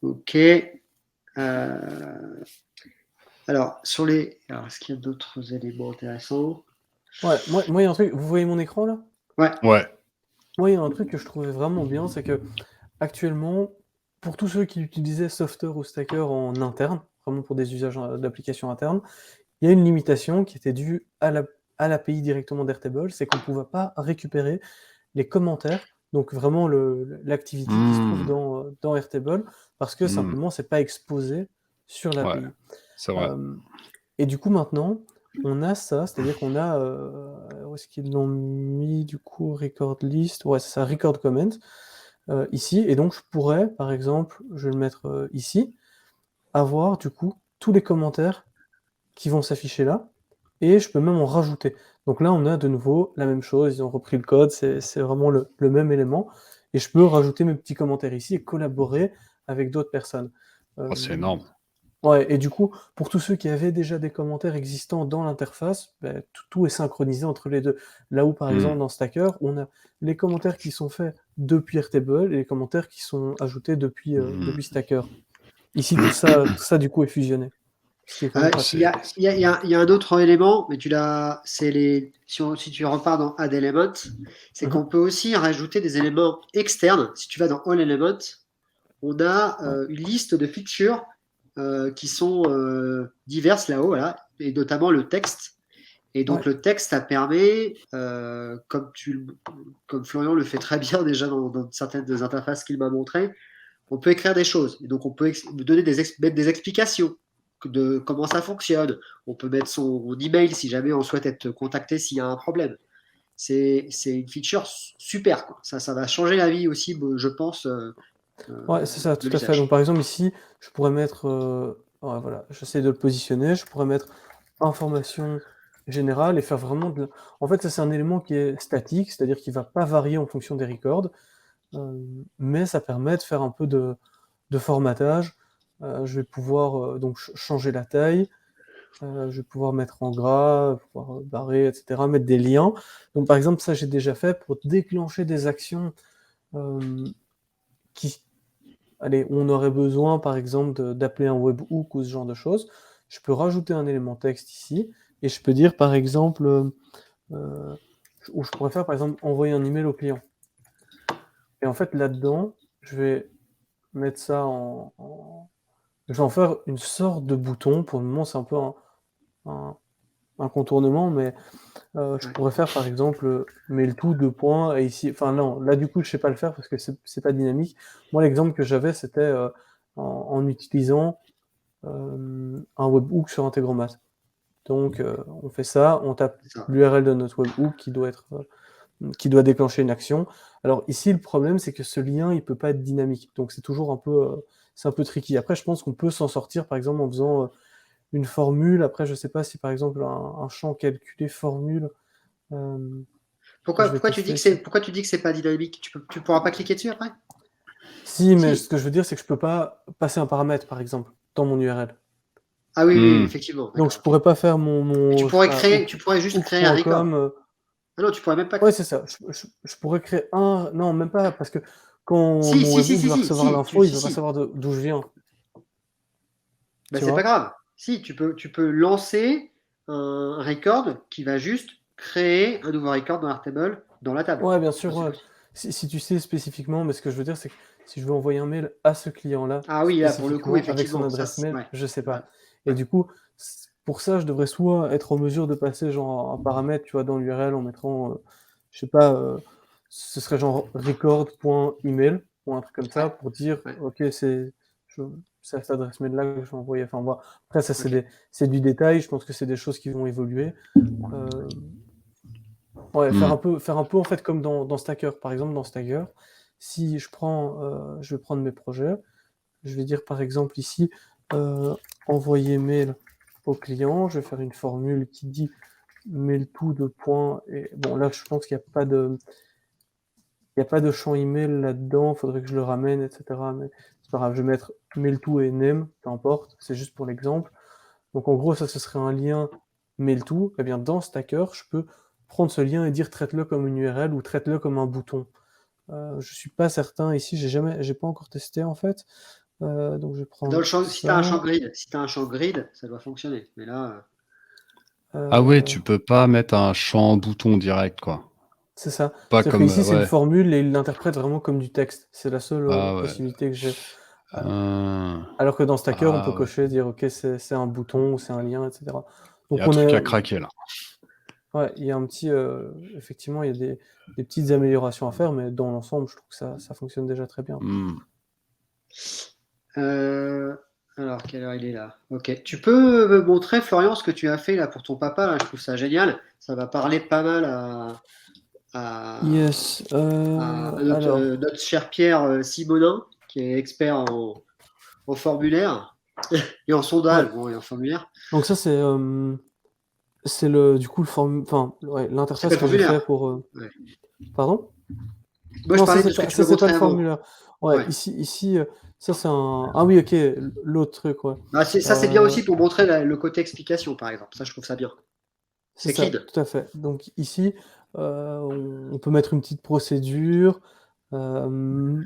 Ok. Alors, sur les. Alors, est-ce qu'il y a d'autres éléments intéressants? Ouais, moi, il y a un truc. Vous voyez mon écran là? Ouais. ouais, Moi, il y a un truc que je trouvais vraiment bien, c'est que actuellement, pour tous ceux qui utilisaient Softer ou Stacker en interne, vraiment pour des usages d'applications internes, il y a une limitation qui était due à l'API directement d'Airtable, c'est qu'on ne pouvait pas récupérer les commentaires, donc vraiment l'activity qui se trouve Hmm, dans Airtable, parce que hmm, simplement, c'est pas exposé sur ouais, l'API. c'est vrai. Et du coup, maintenant, on a ça, c'est-à-dire qu'on a, où est-ce qu'ils l'ont mis, du coup, record list, ouais, c'est ça, record comment, ici, et donc je pourrais, par exemple, je vais le mettre ici, avoir, du coup, tous les commentaires qui vont s'afficher là, et je peux même en rajouter. Donc là, on a de nouveau la même chose, ils ont repris le code, c'est vraiment le même élément, et je peux rajouter mes petits commentaires ici et collaborer avec d'autres personnes. Oh, c'est Euh, énorme. Ouais, et du coup, pour tous ceux qui avaient déjà des commentaires existants dans l'interface, ben, tout est synchronisé entre les deux. Là où, par Hmm, exemple, dans Stacker, on a les commentaires qui sont faits depuis Airtable et les commentaires qui sont ajoutés hmm. depuis Stacker. Ici, tout ça, du coup, est fusionné, ce qui est quand même Il y pratique. a, il y a un autre élément, mais c'est les, si tu repars dans Add Element, c'est qu'on Mhm. peut aussi rajouter des éléments externes. Si tu vas dans All Element, on a Ouais. une liste de features qui sont diverses là-haut, voilà, et notamment le texte. Et donc, Ouais. le texte, ça permet, comme Florian le fait très bien déjà dans certaines des interfaces qu'il m'a montrées, on peut écrire des choses. Et donc, on peut donner mettre des explications de comment ça fonctionne. On peut mettre son email si jamais on souhaite être contacté s'il y a un problème. C'est une feature super, quoi. Ça va changer la vie aussi, je pense, Ouais, c'est ça, de tout à fait. Donc l'usage. par exemple ici, je pourrais mettre, ouais, voilà, j'essaie de le positionner, je pourrais mettre information générale et faire vraiment en fait, ça c'est un élément qui est statique, c'est-à-dire qu'il va pas varier en fonction des records, mais ça permet de faire un peu de formatage. Je vais pouvoir donc changer la taille, je vais pouvoir mettre en gras, pouvoir barrer, etc., mettre des liens. Donc par exemple, ça j'ai déjà fait pour déclencher des actions qui, allez, on aurait besoin par exemple d'appeler un webhook ou ce genre de choses. Je peux rajouter un élément texte ici et je peux dire par exemple, ou je pourrais faire par exemple envoyer un email au client. Et en fait là-dedans, je vais mettre ça je vais en faire une sorte de bouton. Pour le moment, c'est un peu un- un contournement, mais je Ouais. pourrais faire par exemple mail tout deux points et ici, enfin non, là du coup je sais pas le faire parce que c'est pas dynamique. Moi l'exemple que j'avais c'était en utilisant un webhook sur Integromat. Donc, on fait ça, on tape C'est ça. l'URL de notre webhook qui doit déclencher une action. Alors ici, le problème, c'est que ce lien, il peut pas être dynamique. Donc, c'est toujours c'est un peu tricky. Après, je pense qu'on peut s'en sortir, par exemple, en faisant une formule. Après, je sais pas si, par exemple, un champ calculé formule, euh, je vais tester ça. Pourquoi tu dis que c'est pas dynamique? Tu pourras pas cliquer dessus après? Si, mais ce Si. que je veux dire, c'est que je peux pas passer un paramètre, par exemple, dans mon URL. Ah oui, oui, Hmm. effectivement. Donc, D'accord, je ok. pourrais pas faire Mais je sais pas, tu pourrais juste créer un record. hook.com. Ah non, tu pourrais même pas. Ouais, c'est ça. Je pourrais créer un. Non, même pas, parce que quand Si, mon si, si, webhook si, va si, recevoir si, l'info, il si, va pas si. savoir d'où je viens. Ben, Tu c'est pas vois? grave. Si, tu peux lancer un record qui va juste créer un nouveau record dans Airtable dans la table. Ouais, bien Ça, sûr, c'est ouais. possible. Si tu sais spécifiquement, mais ce que je veux dire, c'est que si je veux envoyer un mail à ce client-là, Ah oui, là, pour le coup, spécifiquement, avec son effectivement. Ça, adresse mail, ouais, je sais c'est vrai. pas. Et Ouais, du coup, pour ça, je devrais soit être en mesure de passer genre un paramètre, tu vois, dans l'URL en mettant, je sais pas, ce serait genre record.email ou un truc comme ça ouais, pour dire, ouais. ok, je- c'est à cette adresse mail-là que je vais envoyer. Enfin, voilà. Après, ça, Ok. c'est du détail. Je pense que c'est des choses qui vont évoluer. Euh, Ouais, Hmm. faire un peu en fait comme dans Stacker. Par exemple, dans Stacker, si je vais prendre mes projets, je vais dire par exemple ici, euh, envoyer mail au client, je vais faire une formule qui dit mail tout de points, et bon là je pense il y a pas de champ email là-dedans, faudrait que je le ramène, etc. Mais c'est pas grave, je vais mettre mail tout et name, peu importe, c'est juste pour l'exemple. Donc en gros, ça ce serait un lien mail tout. Eh bien, dans Stacker, je peux prendre ce lien et dire traite-le comme une URL ou traite-le comme un bouton. Je suis pas certain ici, j'ai pas encore testé en fait. Donc je vais prendre Si tu as un champ ça. grid, si tu un champ grid, ça doit fonctionner. Mais là, Ah ouais, Euh, tu peux pas mettre un champ bouton direct, quoi. c'est ça. Pas C'est-à-dire comme, qu'ici c'est une ouais. formule et il l'interprète vraiment comme du texte. C'est la seule Ah ouais. possibilité que j'ai. Euh, Euh, alors que dans Stacker, on peut Ah ouais. cocher, dire ok, c'est un bouton ou c'est un lien, etc. Il y a Donc un on truc est, à craquer là. ouais, il y a effectivement, il y a des petites améliorations à faire, mais dans l'ensemble, je trouve que ça fonctionne déjà très bien. Hmm. euh, alors quelle heure il est là? Ok. Tu peux me montrer, Florian, ce que tu as fait là pour ton papa là? Je trouve ça génial. Ça va parler pas mal à, Yes. à Alors, notre cher Pierre Simonin, qui est expert en formulaire et en ouais. sondage, bon, et en formulaire. Donc ça, c'est du coup, enfin, ouais, Ça s'appelle l'interface que j'ai fait formulaire. pour. Ouais. Pardon? Moi, je Non, parlais de ce que tu ça, me c'est pas montrais le avant. formulaire. Ouais, Ouais. ici, ça, c'est un. Ah oui, ok, l'autre truc, ouais. Bah, ça, c'est bien Euh, aussi pour montrer le côté explication, par exemple. Ça, je trouve ça bien. c'est C'est ça, clean. tout à fait. Donc ici, on peut mettre une petite procédure. Euh,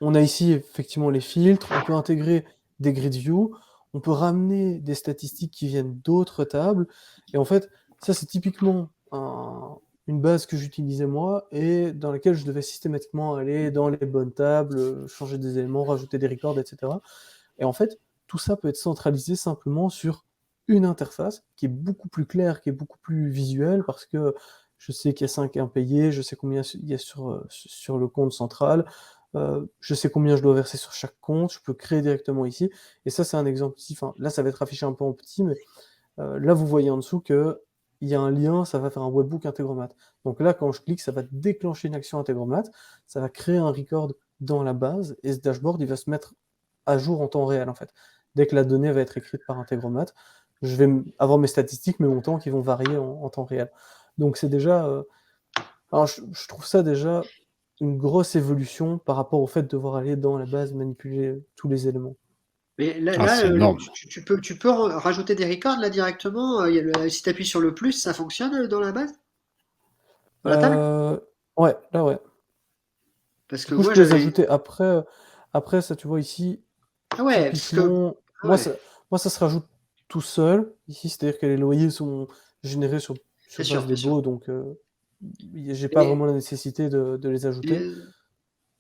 On a ici effectivement les filtres, on peut intégrer des grid view, on peut ramener des statistiques qui viennent d'autres tables. Et en fait, ça c'est typiquement une base que j'utilisais moi et dans laquelle je devais systématiquement aller dans les bonnes tables, changer des éléments, rajouter des records, etc. Et en fait, tout ça peut être centralisé simplement sur une interface qui est beaucoup plus claire, qui est beaucoup plus visuelle, parce que je sais qu'il y a 5 impayés, je sais combien il y a sur le compte central, je sais combien je dois verser sur chaque compte, je peux créer directement ici. Et ça, c'est un exemple ici. Enfin, là, ça va être affiché un peu en petit, mais là, vous voyez en dessous qu'il y a un lien, ça va faire un webbook Integromat. Donc là, quand je clique, ça va déclencher une action Integromat, ça va créer un record dans la base, et ce dashboard, il va se mettre à jour en temps réel, en fait. Dès que la donnée va être écrite par Integromat, je vais avoir mes statistiques, mes montants qui vont varier en temps réel. Donc c'est déjà... alors je trouve ça déjà une grosse évolution par rapport au fait de devoir aller dans la base manipuler tous les éléments. Mais là, Ah, c'est énorme. tu peux rajouter des records là directement. Si tu appuies sur le plus, ça fonctionne dans la base? Dans la table? Ouais, là ouais. Parce que Du coup, je moi peux les j'avais. ajouter après. Après, ça, tu vois ici, Ah ouais, parce que. typiquement, Ah moi, ouais, ça se rajoute tout seul. Ici, c'est-à-dire que les loyers sont générés sur c'est base sûr, des c'est sûr. baux, donc j'ai pas Et, vraiment la nécessité de les ajouter.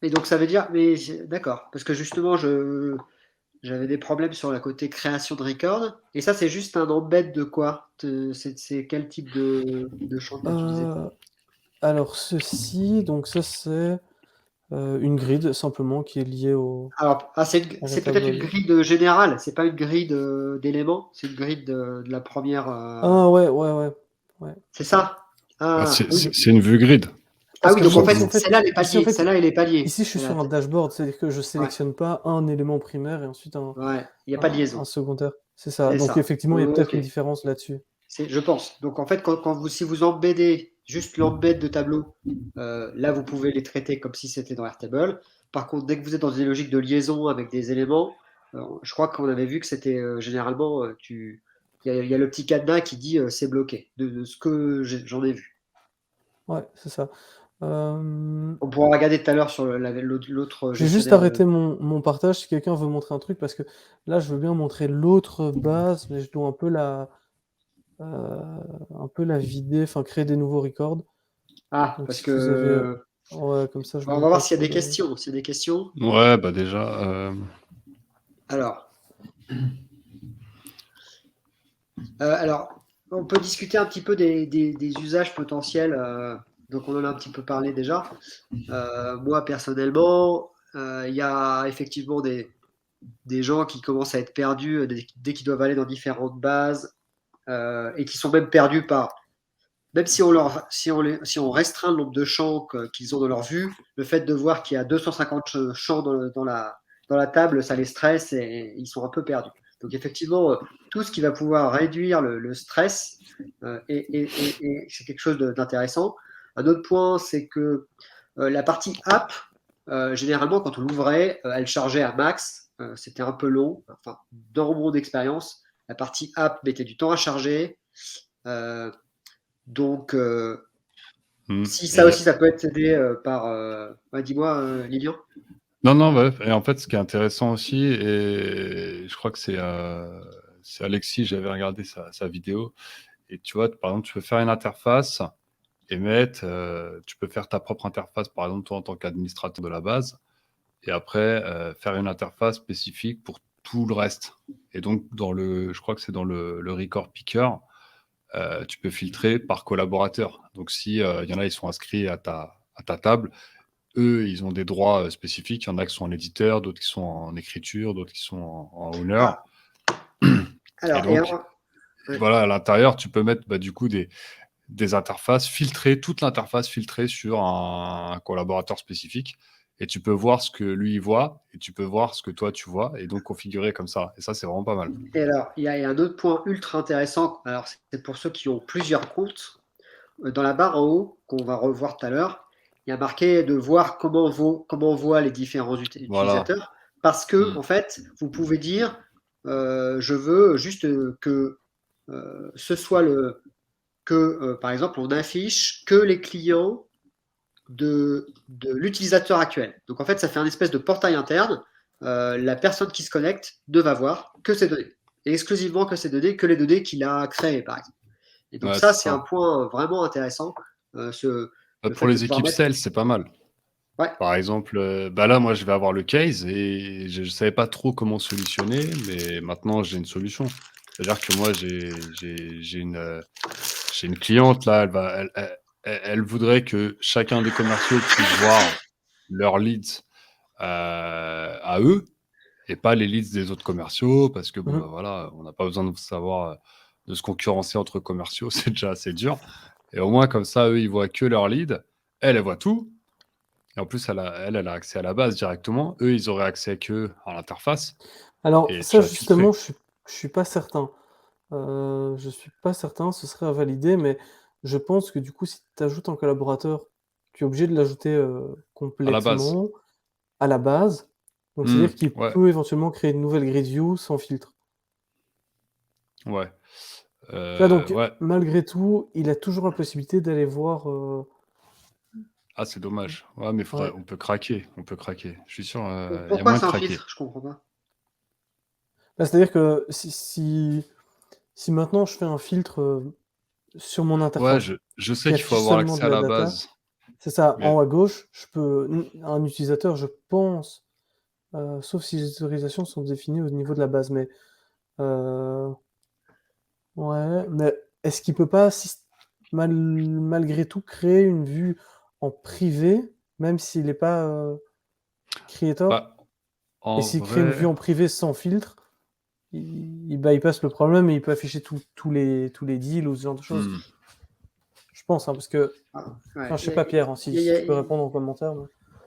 et donc ça veut dire. Mais d'accord, parce que justement, j'avais des problèmes sur la côté création de record. Et ça, c'est juste un embed de quoi? C'est quel type de champ que tu utilisé? Euh, alors, ceci, donc ça, c'est une grid, simplement, qui est liée Alors, à la c'est table peut-être une loyer. grille générale, c'est pas une grille d'éléments, c'est une grille de la première. Ah ouais, ouais, ouais. Ouais. C'est ça? Ah, Ah oui. c'est une vue grid. Ah Parce oui, que donc moi, en fait, ici, en fait, celle-là, elle est pas liée. ici, je suis sur un dashboard, c'est-à-dire que je Ouais, sélectionne pas un élément primaire et ensuite ouais, il n'y a pas de un liaison. secondaire. C'est ça. C'est Donc, ça. effectivement, il y a peut-être Ok, une différence là-dessus. je pense. Donc en fait, si vous embedez juste l'embed de tableau, là, vous pouvez les traiter comme si c'était dans Airtable. Par contre, dès que vous êtes dans une logique de liaison avec des éléments, je crois qu'on avait vu que c'était généralement, il y a le petit cadenas qui dit c'est bloqué, de ce que j'en ai vu. Ouais, c'est ça. Euh, On pourra regarder tout à l'heure sur l'autre Je vais juste gestionnaire de. arrêter mon partage si quelqu'un veut montrer un truc, parce que là, je veux bien montrer l'autre base, mais je dois un peu la vider, enfin créer des nouveaux records. Ah, Donc parce si vous avez... que. Ouais, comme ça, je On manque va pas voir s'il y a trop des de... questions. S'il y a des questions. Ouais, bah déjà. Alors. Alors, on peut discuter un petit peu des usages potentiels. Donc, on en a un petit peu parlé déjà. Moi, personnellement, il y a effectivement des gens qui commencent à être perdus dès qu'ils doivent aller dans différentes bases et qui sont même perdus par. Même si on restreint le nombre de champs qu'ils ont dans leur vue, le fait de voir qu'il y a 250 champs dans la table, ça les stresse et ils sont un peu perdus. Donc effectivement, tout ce qui va pouvoir réduire le stress c'est quelque chose d'intéressant. Un autre point, c'est que la partie app, généralement, quand on l'ouvrait, elle chargeait à max. C'était un peu long. Enfin, dans mon expérience, la partie app mettait du temps à charger. Euh, donc, si ça aussi, ça peut être aidé par. Ouais, dis-moi, Lilian. Non, non, ouais. Et en fait, ce qui est intéressant aussi, et je crois que c'est Alexis, j'avais regardé sa vidéo, et tu vois, par exemple, tu peux faire une interface et tu peux faire ta propre interface, par exemple, toi en tant qu'administrateur de la base, et après faire une interface spécifique pour tout le reste. Et donc, je crois que c'est dans le record picker, tu peux filtrer par collaborateur. Donc, si il y en a, ils sont inscrits à ta table, eux, ils ont des droits spécifiques. Il y en a qui sont en éditeur, d'autres qui sont en écriture, d'autres qui sont en owner. Ah, Et alors, donc, ouais. voilà, à l'intérieur, tu peux mettre du coup des interfaces filtrées, toute l'interface filtrée sur un collaborateur spécifique. Et tu peux voir ce que lui il voit et tu peux voir ce que toi tu vois et donc configurer comme ça. Et ça, c'est vraiment pas mal. Et alors, il y a un autre point ultra intéressant. Alors, c'est pour ceux qui ont plusieurs comptes. Dans la barre en haut, qu'on va revoir tout à l'heure, il y a marqué de voir comment voient les différents Voilà. utilisateurs. Parce que, en fait, vous pouvez dire je veux juste que ce soit par exemple, on affiche que les clients de l'utilisateur actuel. Donc en fait, ça fait un espèce de portail interne. La personne qui se connecte ne va voir que ces données. Et exclusivement que ces données, que les données qu'il a créées, par exemple. Et donc Ouais, ça, c'est c'est un ça. point vraiment intéressant. Le Pour fait de les pouvoir équipes mettre. sales, c'est pas mal. Ouais, Par exemple, là, moi, je vais avoir le case et je ne savais pas trop comment solutionner, mais maintenant, j'ai une solution. C'est-à-dire que moi, j'ai une cliente là, elle voudrait que chacun des commerciaux puisse voir leurs leads à eux et pas les leads des autres commerciaux parce que bon, bah Mhm. voilà, on n'a pas besoin de savoir de se concurrencer entre commerciaux, c'est déjà assez dur. Et au moins, comme ça, eux, ils voient que leurs leads. Elle voit tout. Et en plus, elle a accès à la base directement. Eux, ils auraient accès que à l'interface. Alors, Et tu ça, vas justement, filtrer. je suis pas certain. Je suis pas certain, ce serait à valider, mais je pense que du coup, si tu ajoutes un collaborateur, tu es obligé de l'ajouter À la base. complètement à la base. Donc, c'est-à-dire qu'il Ouais, peut éventuellement créer une nouvelle grid view sans filtre. ouais. Tu vois, donc, Ouais. malgré tout, il a toujours la possibilité d'aller voir. Ah, c'est dommage. Ouais, mais Ouais. on peut craquer. On peut craquer. Je suis sûr, il y a Pourquoi moyen de sans craquer. filtre? Je comprends pas. Bah, c'est-à-dire que si maintenant je fais un filtre sur mon Ouais, interface je sais qui qu'il faut affiche avoir seulement accès de à la la data, base. c'est ça, en Mais haut à gauche, un utilisateur, je pense, sauf si les autorisations sont définies au niveau de la base, mais euh, ouais, mais est-ce qu'il peut pas, malgré tout, créer une vue en privé, même s'il n'est pas creator? bah, Et en s'il crée une vue vrai, en privé sans filtre, il bypass le problème et il peut afficher tous les deals ou ce genre de choses. hmm. Je pense, hein, parce que, Ah, ouais. enfin, je sais pas, Pierre, hein, Il y si a- tu peux il répondre en commentaire.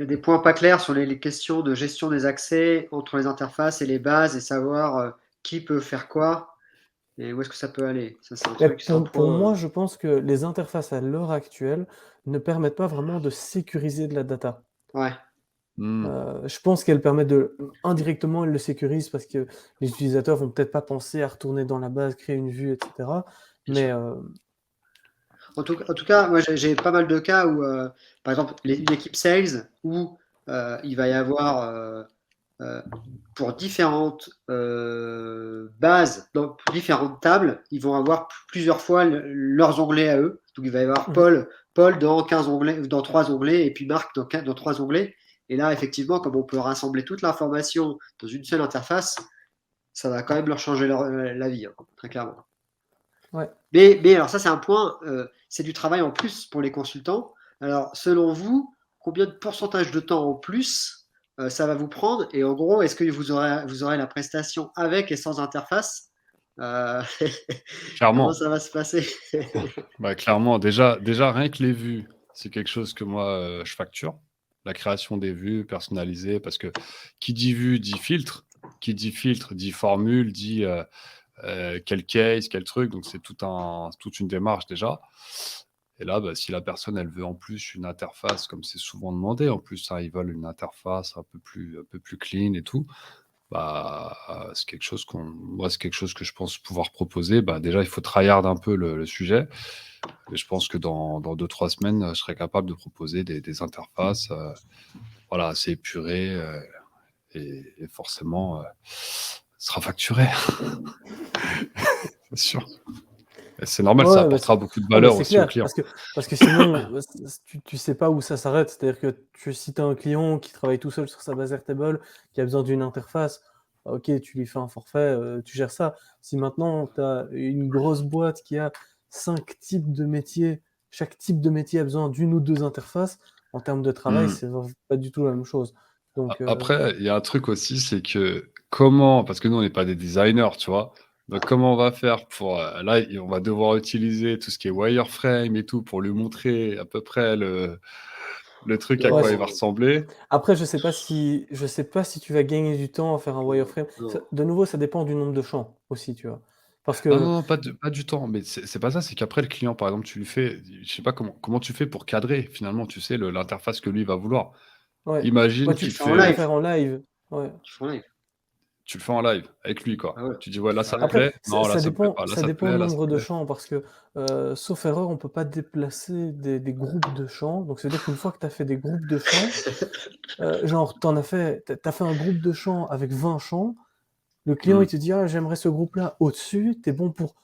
y a des points pas clairs sur les questions de gestion des accès entre les interfaces et les bases et savoir qui peut faire quoi et où est-ce que ça peut aller. Ça, c'est un Mais truc, c'est un pour point. moi, je pense que les interfaces à l'heure actuelle ne permettent pas vraiment de sécuriser de la data. Ouais. Hmm. Je pense qu'elles permettent indirectement, elles le sécurisent parce que les utilisateurs vont peut-être pas penser à retourner dans la base, créer une vue, etc. Bien Mais sûr. En tout cas, moi j'ai pas mal de cas où, par exemple, une équipe sales où il va y avoir euh, pour différentes bases, pour différentes tables, ils vont avoir plusieurs fois leurs onglets à eux. Donc il va y avoir mhm. Paul dans 15 onglets, dans 3 onglets, et puis Marc dans 3 onglets. Et là, effectivement, comme on peut rassembler toute l'information dans une seule interface, ça va quand même leur changer la vie, hein, très clairement. Ouais. Mais alors ça, c'est un point, c'est du travail en plus pour les consultants. Alors, selon vous, combien de pourcentage de temps en plus ça va vous prendre? Et en gros, est-ce que vous aurez la prestation avec et sans interface? Euh, Comment Clairement. ça va se passer? Bah, clairement, déjà, rien que les vues, c'est quelque chose que moi, je facture. La création des vues personnalisées, parce que qui dit vue dit filtre. Qui dit filtre dit formule, dit quel case, quel truc. Donc, c'est toute une démarche déjà. Et là, bah, si la personne, elle veut en plus une interface, comme c'est souvent demandé, en plus, hein, ils veulent une interface un peu plus clean et tout, bah, c'est quelque chose que je pense pouvoir proposer. Bah, déjà, il faut tryhard un peu le sujet. Et je pense que dans 2-3 semaines, je serai capable de proposer des interfaces voilà, assez épurées et forcément, ce sera facturé, c'est sûr. Et c'est normal, ça Ouais, bah, apportera beaucoup de ouais, bah, valeur c'est aussi aux clair, clients. parce que sinon, tu sais pas où ça s'arrête. C'est-à-dire que si tu as un client qui travaille tout seul sur sa base Airtable, qui a besoin d'une interface, ok, tu lui fais un forfait, tu gères ça. Si maintenant tu as une grosse boîte qui a 5 types de métiers, chaque type de métier a besoin d'une ou deux interfaces, en termes de travail, Hmm. c'est pas du tout la même chose. Donc, Après, il y a un truc aussi, c'est que comment, parce que nous, on n'est pas des designers, tu vois. Donc, comment on va faire pour. Là, on va devoir utiliser tout ce qui est wireframe et tout pour lui montrer à peu près le truc à ouais, quoi il va ressembler. après, je sais pas si tu vas gagner du temps à faire un wireframe. Non. De nouveau, ça dépend du nombre de champs aussi, tu vois. Parce Ah non, que, non, pas du temps. Mais c'est pas ça, c'est qu'après, le client, par exemple, tu lui fais. Je sais pas comment tu fais pour cadrer, finalement, tu sais, l'interface que lui va vouloir. ouais, ouais, Imagine Tu le qu'il te fais en tu peux le fait. live. faire en live. Ouais. Tu le fais en live. Tu le fais en live avec lui, quoi. Ah ouais. Tu dis, ouais, là, Ah ça te ouais. Après, plaît. Non, là, ça me plaît pas. Là, ça ça te dépend plaît, le là, ça nombre te de plaît. champs, parce que, sauf erreur, on peut pas déplacer des groupes de champs. Donc, c'est-à-dire qu'une fois que tu as fait des groupes de champs, genre, t'as fait un groupe de champs avec 20 champs, le client, Hmm. il te dit, ah, j'aimerais ce groupe-là au-dessus, t'es bon pour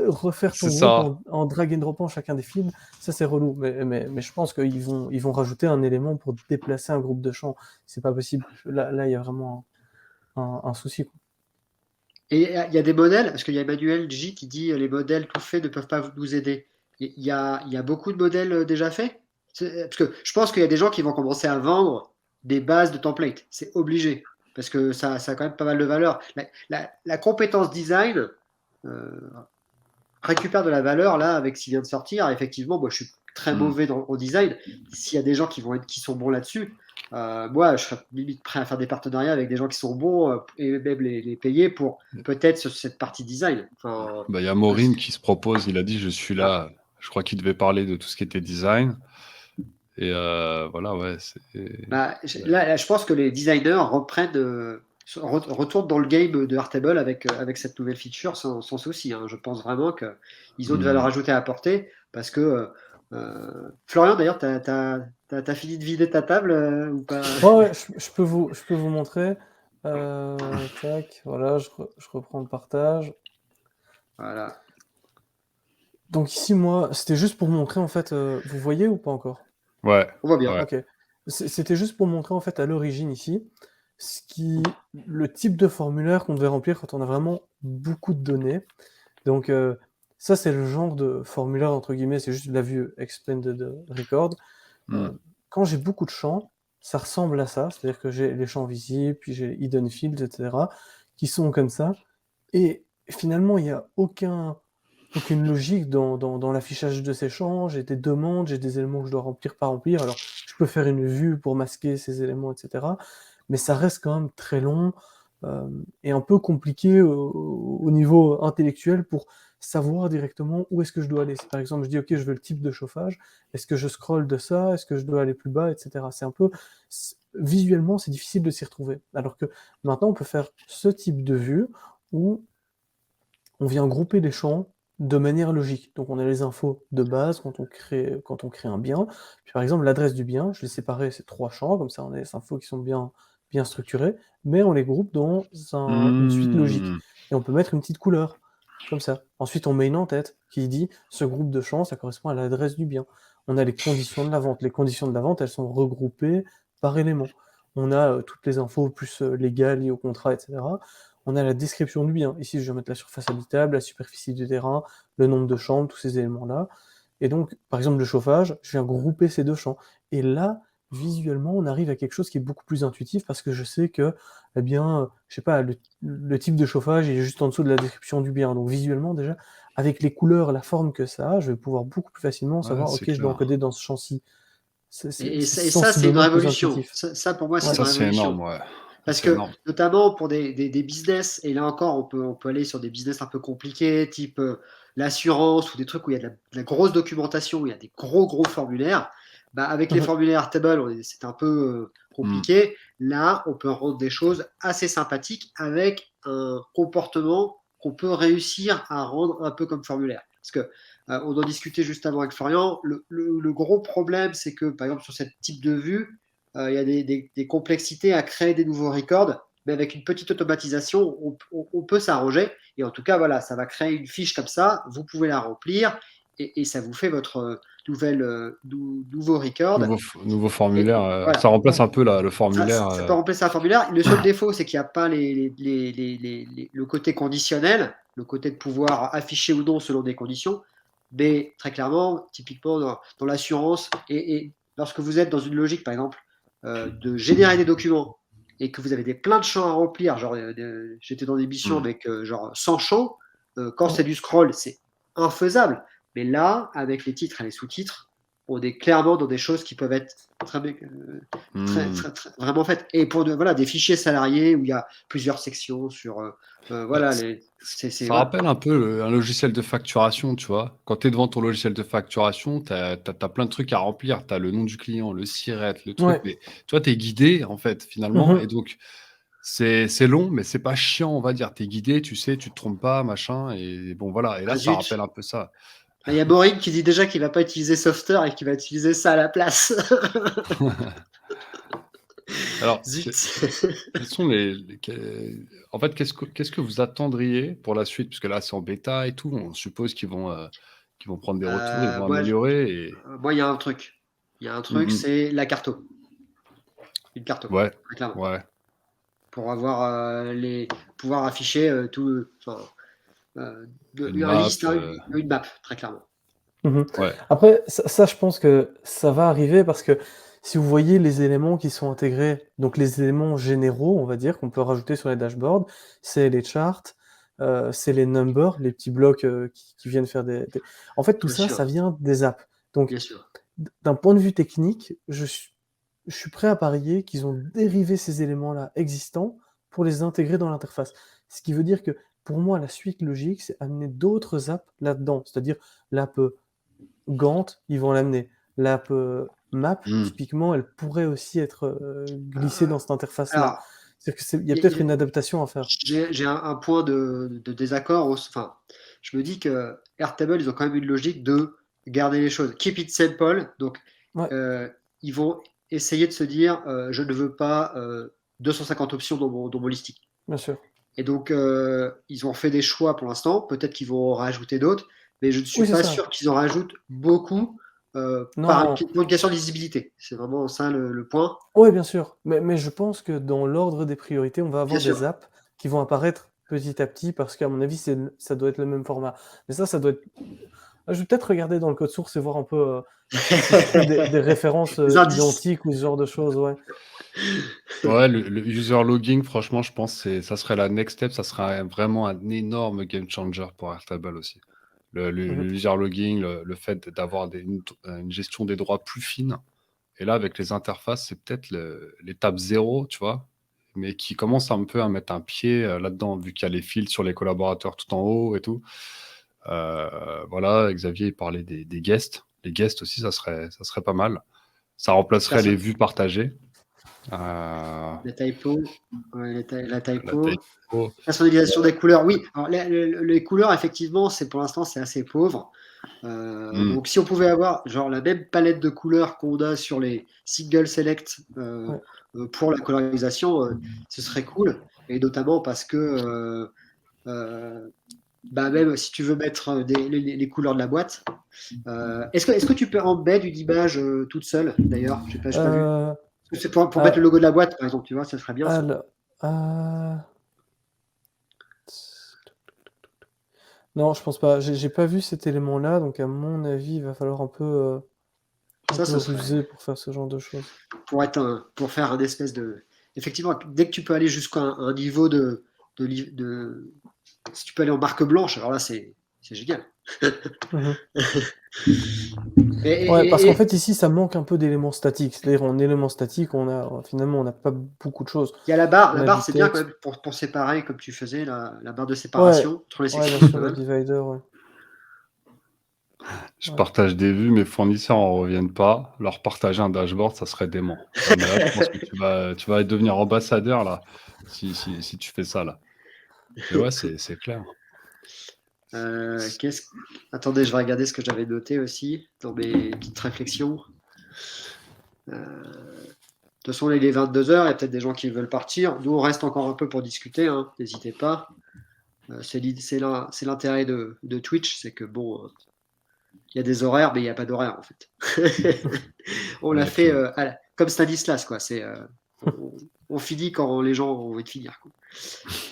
refaire ton C'est groupe ça. en drag and dropant chacun des fils, ça c'est relou. Mais je pense ils vont rajouter un élément pour déplacer un groupe de champs. C'est pas possible. Là, il y a vraiment un souci, quoi. Et il y a des modèles, parce qu'il y a Emmanuel J qui dit les modèles tout faits ne peuvent pas nous aider. Il y a beaucoup de modèles déjà faits. Parce que je pense qu'il y a des gens qui vont commencer à vendre des bases de templates. C'est obligé. Parce que ça a quand même pas mal de valeur. La compétence design euh, récupère de la valeur là avec ce qui vient de sortir. Effectivement, moi je suis très mauvais au design. S'il y a des gens qui sont bons là-dessus, moi je serais limite prêt à faire des partenariats avec des gens qui sont bons et même les payer pour peut-être sur cette partie design. Enfin, Il y a Maureen qui se propose, il a dit je suis là. Je crois qu'il devait parler de tout ce qui était design. Et voilà, ouais. là, je pense que les designers retournent dans le game de Airtable avec cette nouvelle feature sans souci. Hein. Je pense vraiment qu'ils ont une valeur ajoutée à apporter parce que Florian, d'ailleurs, t'as fini de vider ta table ou pas? Ouais, je peux vous montrer. Tac, voilà, je reprends le partage. Voilà. Donc ici, moi, c'était juste pour montrer, en fait, vous voyez ou pas encore? Ouais. On voit bien. Ouais. Ok. C'était juste pour montrer, en fait, à l'origine ici, le type de formulaire qu'on devait remplir quand on a vraiment beaucoup de données. Donc, ça, c'est le genre de formulaire, entre guillemets, c'est juste la vue Expanded Record. Quand j'ai beaucoup de champs, ça ressemble à ça, c'est-à-dire que j'ai les champs visibles, puis j'ai les hidden fields, etc., qui sont comme ça. Et finalement, il n'y a aucune logique dans l'affichage de ces champs. J'ai des demandes, j'ai des éléments que je dois remplir, pas remplir. Alors, je peux faire une vue pour masquer ces éléments, etc. Mais ça reste quand même très long et un peu compliqué au niveau intellectuel pour savoir directement où est-ce que je dois aller. Si par exemple je dis ok, je veux le type de chauffage, est-ce que je scrolle de ça, est-ce que je dois aller plus bas, etc. C'est un peu visuellement c'est difficile de s'y retrouver. Alors que maintenant on peut faire ce type de vue où on vient grouper les champs de manière logique. Donc on a les infos de base quand on crée un bien. Puis par exemple l'adresse du bien, je l'ai séparé, c'est 3 champs, comme ça on a les infos qui sont bien structurées, mais on les groupe dans une suite logique. Et on peut mettre une petite couleur, comme ça. Ensuite on met une en-tête qui dit ce groupe de champs, ça correspond à l'adresse du bien. On a les conditions de la vente. Les conditions de la vente, elles sont regroupées par élément. On a toutes les infos plus légales liées au contrat, etc. On a la description du bien. Ici, je vais mettre la surface habitable, la superficie du terrain, le nombre de chambres, tous ces éléments-là. Et donc, par exemple, le chauffage, je viens grouper ces deux champs. Et là, visuellement, on arrive à quelque chose qui est beaucoup plus intuitif parce que je sais que, eh bien, je sais pas, le type de chauffage il est juste en dessous de la description du bien. Donc, visuellement, déjà, avec les couleurs, la forme que ça a, je vais pouvoir beaucoup plus facilement savoir, ok, je dois encoder dans ce champ-ci. Et ça, c'est une sensiblement plus révolution. intuitif. Ça, pour moi, c'est une Ça, c'est révolution. énorme, ouais. Parce C'est que, énorme. notamment pour des business, et là encore, on peut aller sur des business un peu compliqués, type l'assurance ou des trucs où il y a de la grosse documentation, où il y a des gros formulaires. Bah, avec les formulaires Airtable, c'est un peu compliqué. Là, on peut rendre des choses assez sympathiques avec un comportement qu'on peut réussir à rendre un peu comme formulaire. Parce que on en discutait juste avant avec Florian. Le gros problème, c'est que, par exemple, sur ce type de vue, il y a des complexités à créer des nouveaux records, mais avec une petite automatisation, on peut s'arranger. Et en tout cas, voilà, ça va créer une fiche comme ça, vous pouvez la remplir et ça vous fait votre nouveau record. Nouveau formulaire. Voilà. Ça remplace un peu le formulaire. Ça peut remplacer un formulaire. Le seul défaut, c'est qu'il n'y a pas le côté conditionnel, le côté de pouvoir afficher ou non selon des conditions. Mais très clairement, typiquement dans l'assurance, et lorsque vous êtes dans une logique, par exemple, de générer des documents et que vous avez plein de champs à remplir, genre j'étais dans des missions avec genre 100 champs, quand c'est du scroll, c'est infaisable. Mais là, avec les titres et les sous-titres, on est clairement dans des choses qui peuvent être très, vraiment faites. Et pour des fichiers salariés où il y a plusieurs sections sur voilà, ça rappelle un peu un logiciel de facturation, tu vois. Quand tu es devant ton logiciel de facturation, tu as plein de trucs à remplir. Tu as le nom du client, le SIRET, le truc. Ouais. Mais tu vois, tu es guidé, en fait, finalement. Et donc, c'est long, mais c'est pas chiant, on va dire. Tu es guidé, tu sais, tu te trompes pas, machin. Et bon, voilà. Et là, ça rappelle un peu ça. Il y a Maureen qui dit déjà qu'il va pas utiliser Softer et qu'il va utiliser ça à la place. Alors, quels sont en fait, qu'est-ce que vous attendriez pour la suite? Parce que là, c'est en bêta et tout. On suppose qu'ils vont prendre des retours, ils vont améliorer. Moi, il y a un truc. C'est la carto. Une carto. Ouais. Très clairement. Ouais. pour pouvoir afficher tout, Une une map, liste, une map, très clairement. ouais. Après, ça, je pense que ça va arriver parce que si vous voyez les éléments qui sont intégrés, donc les éléments généraux, on va dire, qu'on peut rajouter sur les dashboards, c'est les charts, c'est les numbers, les petits blocs qui viennent faire En fait, tout Bien ça, sûr. ça vient des apps. Donc, Bien sûr. d'un point de vue technique, je suis prêt à parier qu'ils ont dérivé ces éléments-là existants pour les intégrer dans l'interface. Ce qui veut dire que, pour moi, la suite logique, c'est amener d'autres apps là-dedans. C'est-à-dire l'app Gantt, ils vont l'amener. L'app Map, typiquement, elle pourrait aussi être glissée dans cette interface-là. Alors, C'est-à-dire qu'il y a peut-être une adaptation à faire. j'ai un point de désaccord. Enfin, je me dis que Airtable, ils ont quand même une logique de garder les choses. Keep it simple. Donc, Ouais. Ils vont essayer de se dire je ne veux pas 250 options dans mon listing. Bien sûr. Et donc, ils ont fait des choix pour l'instant. Peut-être qu'ils vont en rajouter d'autres, mais je ne suis Oui, c'est pas ça. sûr qu'ils en rajoutent beaucoup Non. pour une question de lisibilité. C'est vraiment ça le point. Oui, bien sûr. Mais je pense que dans l'ordre des priorités, on va avoir Bien des sûr. apps qui vont apparaître petit à petit parce qu'à mon avis, ça doit être le même format. Mais ça doit être. Je vais peut-être regarder dans le code source et voir un peu si je trouve des références Des indices. identiques ou ce genre de choses. Ouais. Ouais, le user logging, franchement, je pense que ça serait la next step. Ça serait vraiment un énorme game changer pour Airtable aussi. Le user logging, le fait d'avoir une gestion des droits plus fine. Et là, avec les interfaces, c'est peut-être l'étape 0, tu vois, mais qui commence un peu à mettre un pied là-dedans, vu qu'il y a les fils sur les collaborateurs tout en haut et tout. Voilà, Xavier il parlait des guests. Les guests aussi, ça serait pas mal. Ça remplacerait les vues partagées. Les typos, ouais, la typo. La typo. Personnalisation des couleurs, oui. Alors, les couleurs, effectivement, pour l'instant, c'est assez pauvre. Donc, si on pouvait avoir genre la même palette de couleurs qu'on a sur les single select pour la colorisation, ce serait cool. Et notamment parce que même si tu veux mettre les couleurs de la boîte, est-ce que tu peux embed une image toute seule d'ailleurs? J'ai pas vu. C'est pour mettre le logo de la boîte, par exemple, tu vois, ça serait bien. Alors, non, je pense pas. J'ai pas vu cet élément-là, donc à mon avis, il va falloir un peu ruser pour faire ce genre de choses. Pour faire un espèce de. Effectivement, dès que tu peux aller jusqu'à un niveau de. Si tu peux aller en marque blanche, alors là, c'est génial. Parce qu'en fait, ici, ça manque un peu d'éléments statiques. C'est-à-dire, en éléments statiques, finalement, on n'a pas beaucoup de choses. Il y a la barre. La barre, c'est bien quand même pour séparer, comme tu faisais, la barre de séparation entre les sections. Bien sûr, le divider, ouais. Je partage des vues, mes fournisseurs en reviennent pas. Leur partager un dashboard, ça serait dément. Mais là, je pense que tu vas devenir ambassadeur là, si tu fais ça là. Et ouais, c'est clair. Attendez, je vais regarder ce que j'avais noté aussi dans mes petites réflexions. De toute façon, il est 22h, il y a peut-être des gens qui veulent partir. Nous, on reste encore un peu pour discuter, hein, n'hésitez pas. C'est l'intérêt de Twitch, c'est que bon, il y a des horaires, mais il n'y a pas d'horaire en fait. On l'a fait comme Stanislas, quoi. On finit quand les gens ont envie de finir.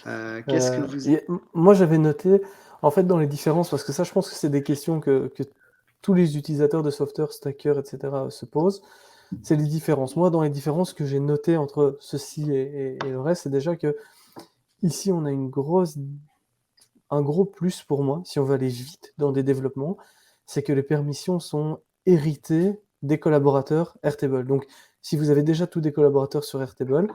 Qu'est-ce que vous... Moi, j'avais noté, en fait, dans les différences, parce que ça, je pense que c'est des questions que tous les utilisateurs de software, stacker, etc. se posent. C'est les différences. Moi, dans les différences que j'ai notées entre ceci et le reste, c'est déjà que ici, on a un gros plus pour moi, si on veut aller vite dans des développements, c'est que les permissions sont héritées des collaborateurs Airtable. Donc, si vous avez déjà tous des collaborateurs sur Airtable,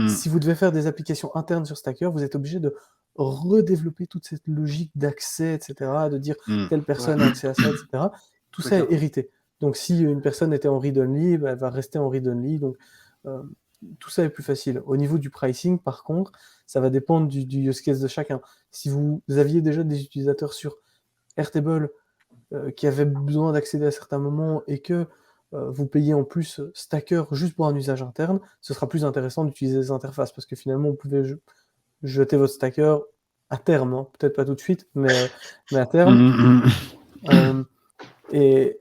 si vous devez faire des applications internes sur Stacker, vous êtes obligé de redévelopper toute cette logique d'accès, etc., de dire telle personne a accès à ça, etc. Tout ça est hérité. Donc, si une personne était en read-only, elle va rester en read-only. Donc, tout ça est plus facile. Au niveau du pricing, par contre, ça va dépendre du use case de chacun. Si vous aviez déjà des utilisateurs sur Airtable qui avaient besoin d'accéder à certains moments et que vous payez en plus Stacker juste pour un usage interne, ce sera plus intéressant d'utiliser les interfaces parce que finalement, vous pouvez jeter votre Stacker à terme, hein. Peut-être pas tout de suite, mais à terme. Et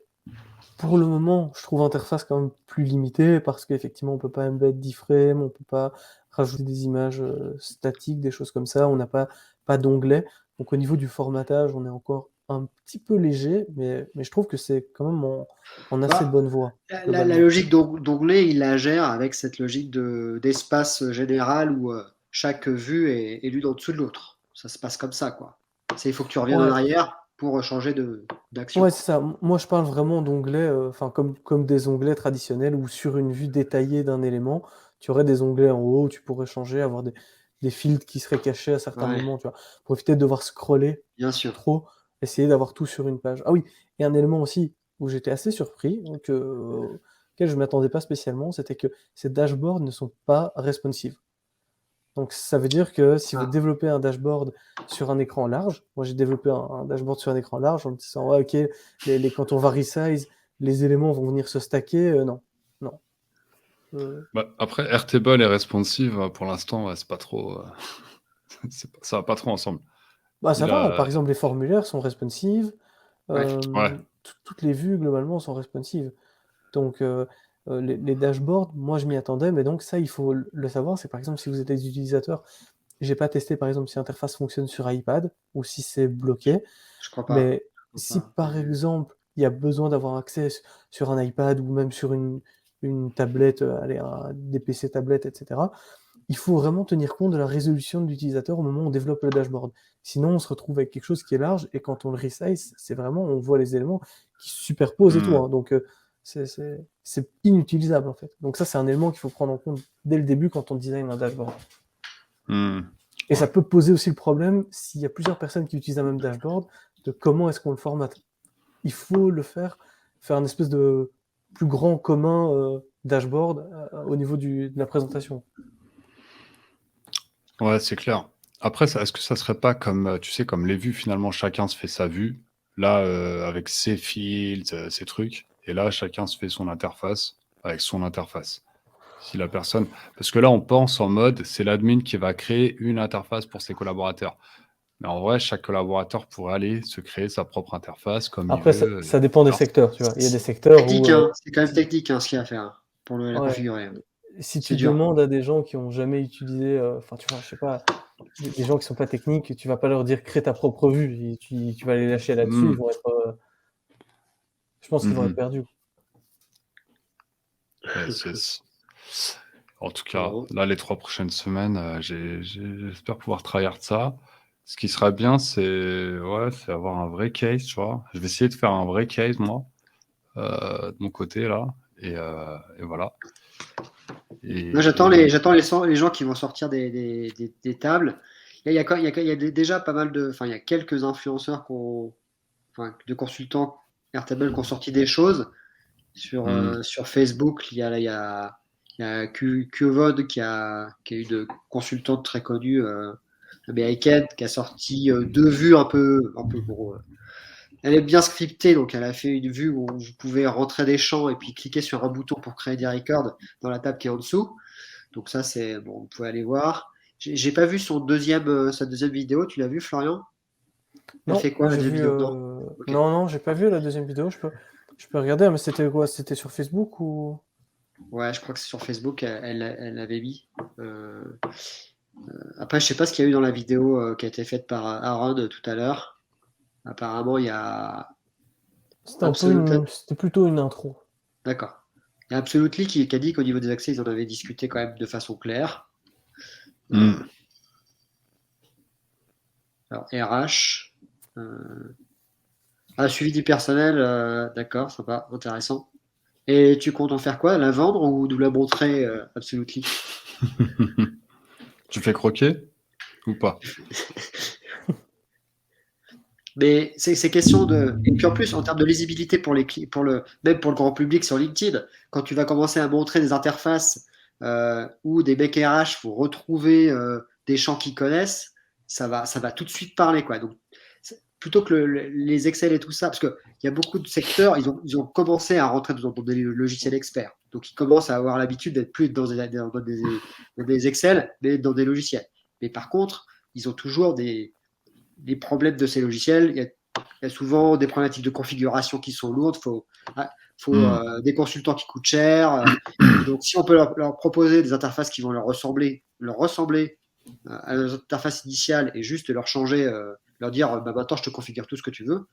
Pour le moment, je trouve l'interface quand même plus limitée parce qu'effectivement, on peut pas embed d'iframe, on peut pas rajouter des images statiques, des choses comme ça, on n'a pas d'onglet. Donc au niveau du formatage, on est encore un petit peu léger, mais je trouve que c'est quand même en assez Bah, bonne voie, la globalement. logique d'onglet, il la gère avec cette logique d'espace général où chaque vue est l'une en dessous de l'autre. Ça se passe comme ça, quoi. Il faut que tu reviennes en Ouais, arrière pour changer d'action, ouais, quoi. c'est ça. Moi, je parle vraiment d'onglets, enfin, comme des onglets traditionnels où sur une vue détaillée d'un élément, tu aurais des onglets en haut où tu pourrais changer, avoir des filtres qui seraient cachés à certains Ouais, moments, tu vois. Pour éviter de devoir scroller bien sûr. trop, essayer d'avoir tout sur une page. Ah oui, et un élément aussi où j'étais assez surpris, auquel je ne m'attendais pas spécialement, c'était que ces dashboards ne sont pas responsive. Donc ça veut dire que si vous Ah, développez un dashboard sur un écran large, moi j'ai développé un dashboard sur un écran large en me disant ouais, ok, quand on va resize, les éléments vont venir se stacker. Non, non. Bah, après, Airtable et responsive, pour l'instant, ouais, c'est pas trop. Ça va pas trop ensemble. Bah ça Il va, par a. exemple les formulaires sont responsive, ouais. Ouais. toutes les vues globalement sont responsive. Donc les dashboards, moi je m'y attendais, mais donc ça il faut le savoir, c'est par exemple si vous êtes des utilisateurs, j'ai pas testé par exemple si l'interface fonctionne sur iPad ou si c'est bloqué. Je crois pas. Mais Je si crois pas. par exemple, il y a besoin d'avoir accès sur un iPad ou même sur une tablette, allez, des PC tablettes, etc., il faut vraiment tenir compte de la résolution de l'utilisateur au moment où on développe le dashboard. Sinon, on se retrouve avec quelque chose qui est large et quand on le resize, c'est vraiment, on voit les éléments qui se superposent et tout, Hmm. hein. Donc, c'est inutilisable en fait. Donc ça, c'est un élément qu'il faut prendre en compte dès le début quand on design un dashboard. Hmm. Et Ouais. ça peut poser aussi le problème, s'il y a plusieurs personnes qui utilisent un même dashboard, de comment est-ce qu'on le formate. Il faut le faire un espèce de plus grand commun dashboard au niveau de la présentation. Ouais, c'est clair. Après, est-ce que ça serait pas comme, tu sais, comme les vues, finalement, chacun se fait sa vue, là, avec ses fields, ses trucs, et là, chacun se fait son interface avec son interface. Si la personne. Parce que là, on pense en mode, c'est l'admin qui va créer une interface pour ses collaborateurs. Mais en vrai, chaque collaborateur pourrait aller se créer sa propre interface comme il Après, veut. ça dépend des Alors, secteurs, tu vois. Il y a des C'est secteurs où technique, hein. C'est quand même si, technique, hein, ce qu'il y a à faire pour la ouais, configurer. si C'est tu dur. demandes à des gens qui ont jamais utilisé, enfin, tu vois, je sais pas, des gens qui sont pas techniques, tu vas pas leur dire crée ta propre vue. Et tu vas les lâcher là-dessus, hmm, je pense qu'ils vont être mhm. perdus. Ouais, en tout cas, Bon. là, les 3 prochaines semaines, j'espère pouvoir tryhard ça. Ce qui serait bien, c'est avoir un vrai case, tu vois. Je vais essayer de faire un vrai case, moi, de mon côté, là. Et voilà. Moi, Et donc, les gens qui vont sortir des tables. Il y a déjà pas mal de, enfin, il y a quelques influenceurs enfin, de consultants Airtable qui ont sorti des choses hmm, sur Facebook. Il y a Qvod qui a eu de consultante très connue américaine qui a sorti deux vues un peu gros. Elle est bien scriptée, donc elle a fait une vue où vous pouvez rentrer des champs et puis cliquer sur un bouton pour créer des records dans la table qui est en dessous. Donc ça, c'est bon, vous pouvez aller voir. J'ai pas vu sa deuxième vidéo. Tu l'as vu, Florian? Elle Non, fait quoi moi la j'ai deuxième vu. vidéo? Non. Ok. Non, j'ai pas vu la deuxième vidéo. Je peux regarder, mais c'était quoi? C'était sur Facebook ou? Ouais, je crois que c'est sur Facebook. Elle l'avait mis. Euh, Après, je sais pas ce qu'il y a eu dans la vidéo qui a été faite par Aaron tout à l'heure. Apparemment, il y a Absolute. C'était plutôt une intro. D'accord. Il y a Absolutely qui a dit qu'au niveau des accès, ils en avaient discuté quand même de façon claire. Euh, hmm. alors, RH. Suivi du personnel. D'accord, sympa, intéressant. Et tu comptes en faire quoi? La vendre ou nous la montrer Absolutely? Tu fais croquer ou pas? Mais c'est question de. Et puis en plus, en termes de lisibilité même pour le grand public sur LinkedIn, quand tu vas commencer à montrer des interfaces où des mecs RH vont retrouver des champs qu'ils connaissent, ça va tout de suite parler, quoi. Donc, plutôt que les Excel et tout ça, parce qu'il y a beaucoup de secteurs, ils ont commencé à rentrer dans des logiciels experts. Donc, ils commencent à avoir l'habitude d'être plus dans des Excel, mais dans des logiciels. Mais par contre, ils ont toujours des problèmes de ces logiciels. Il y a souvent des problématiques de configuration qui sont lourdes. faut des consultants qui coûtent cher. Donc, si on peut leur proposer des interfaces qui vont leur ressembler à leurs interfaces initiales et juste leur changer, leur dire bah, maintenant je te configure tout ce que tu veux,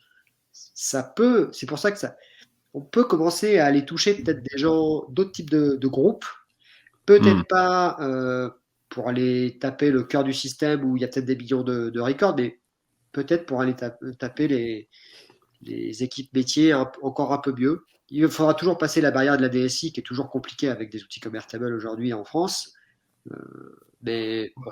c'est pour ça que on peut commencer à aller toucher peut-être des gens, d'autres types de groupes, peut-être pas pour aller taper le cœur du système où il y a peut-être des millions de records, mais peut-être pour aller taper les équipes métiers encore un peu mieux. Il faudra toujours passer la barrière de la DSI qui est toujours compliquée avec des outils comme Airtable aujourd'hui en France. Mais bon,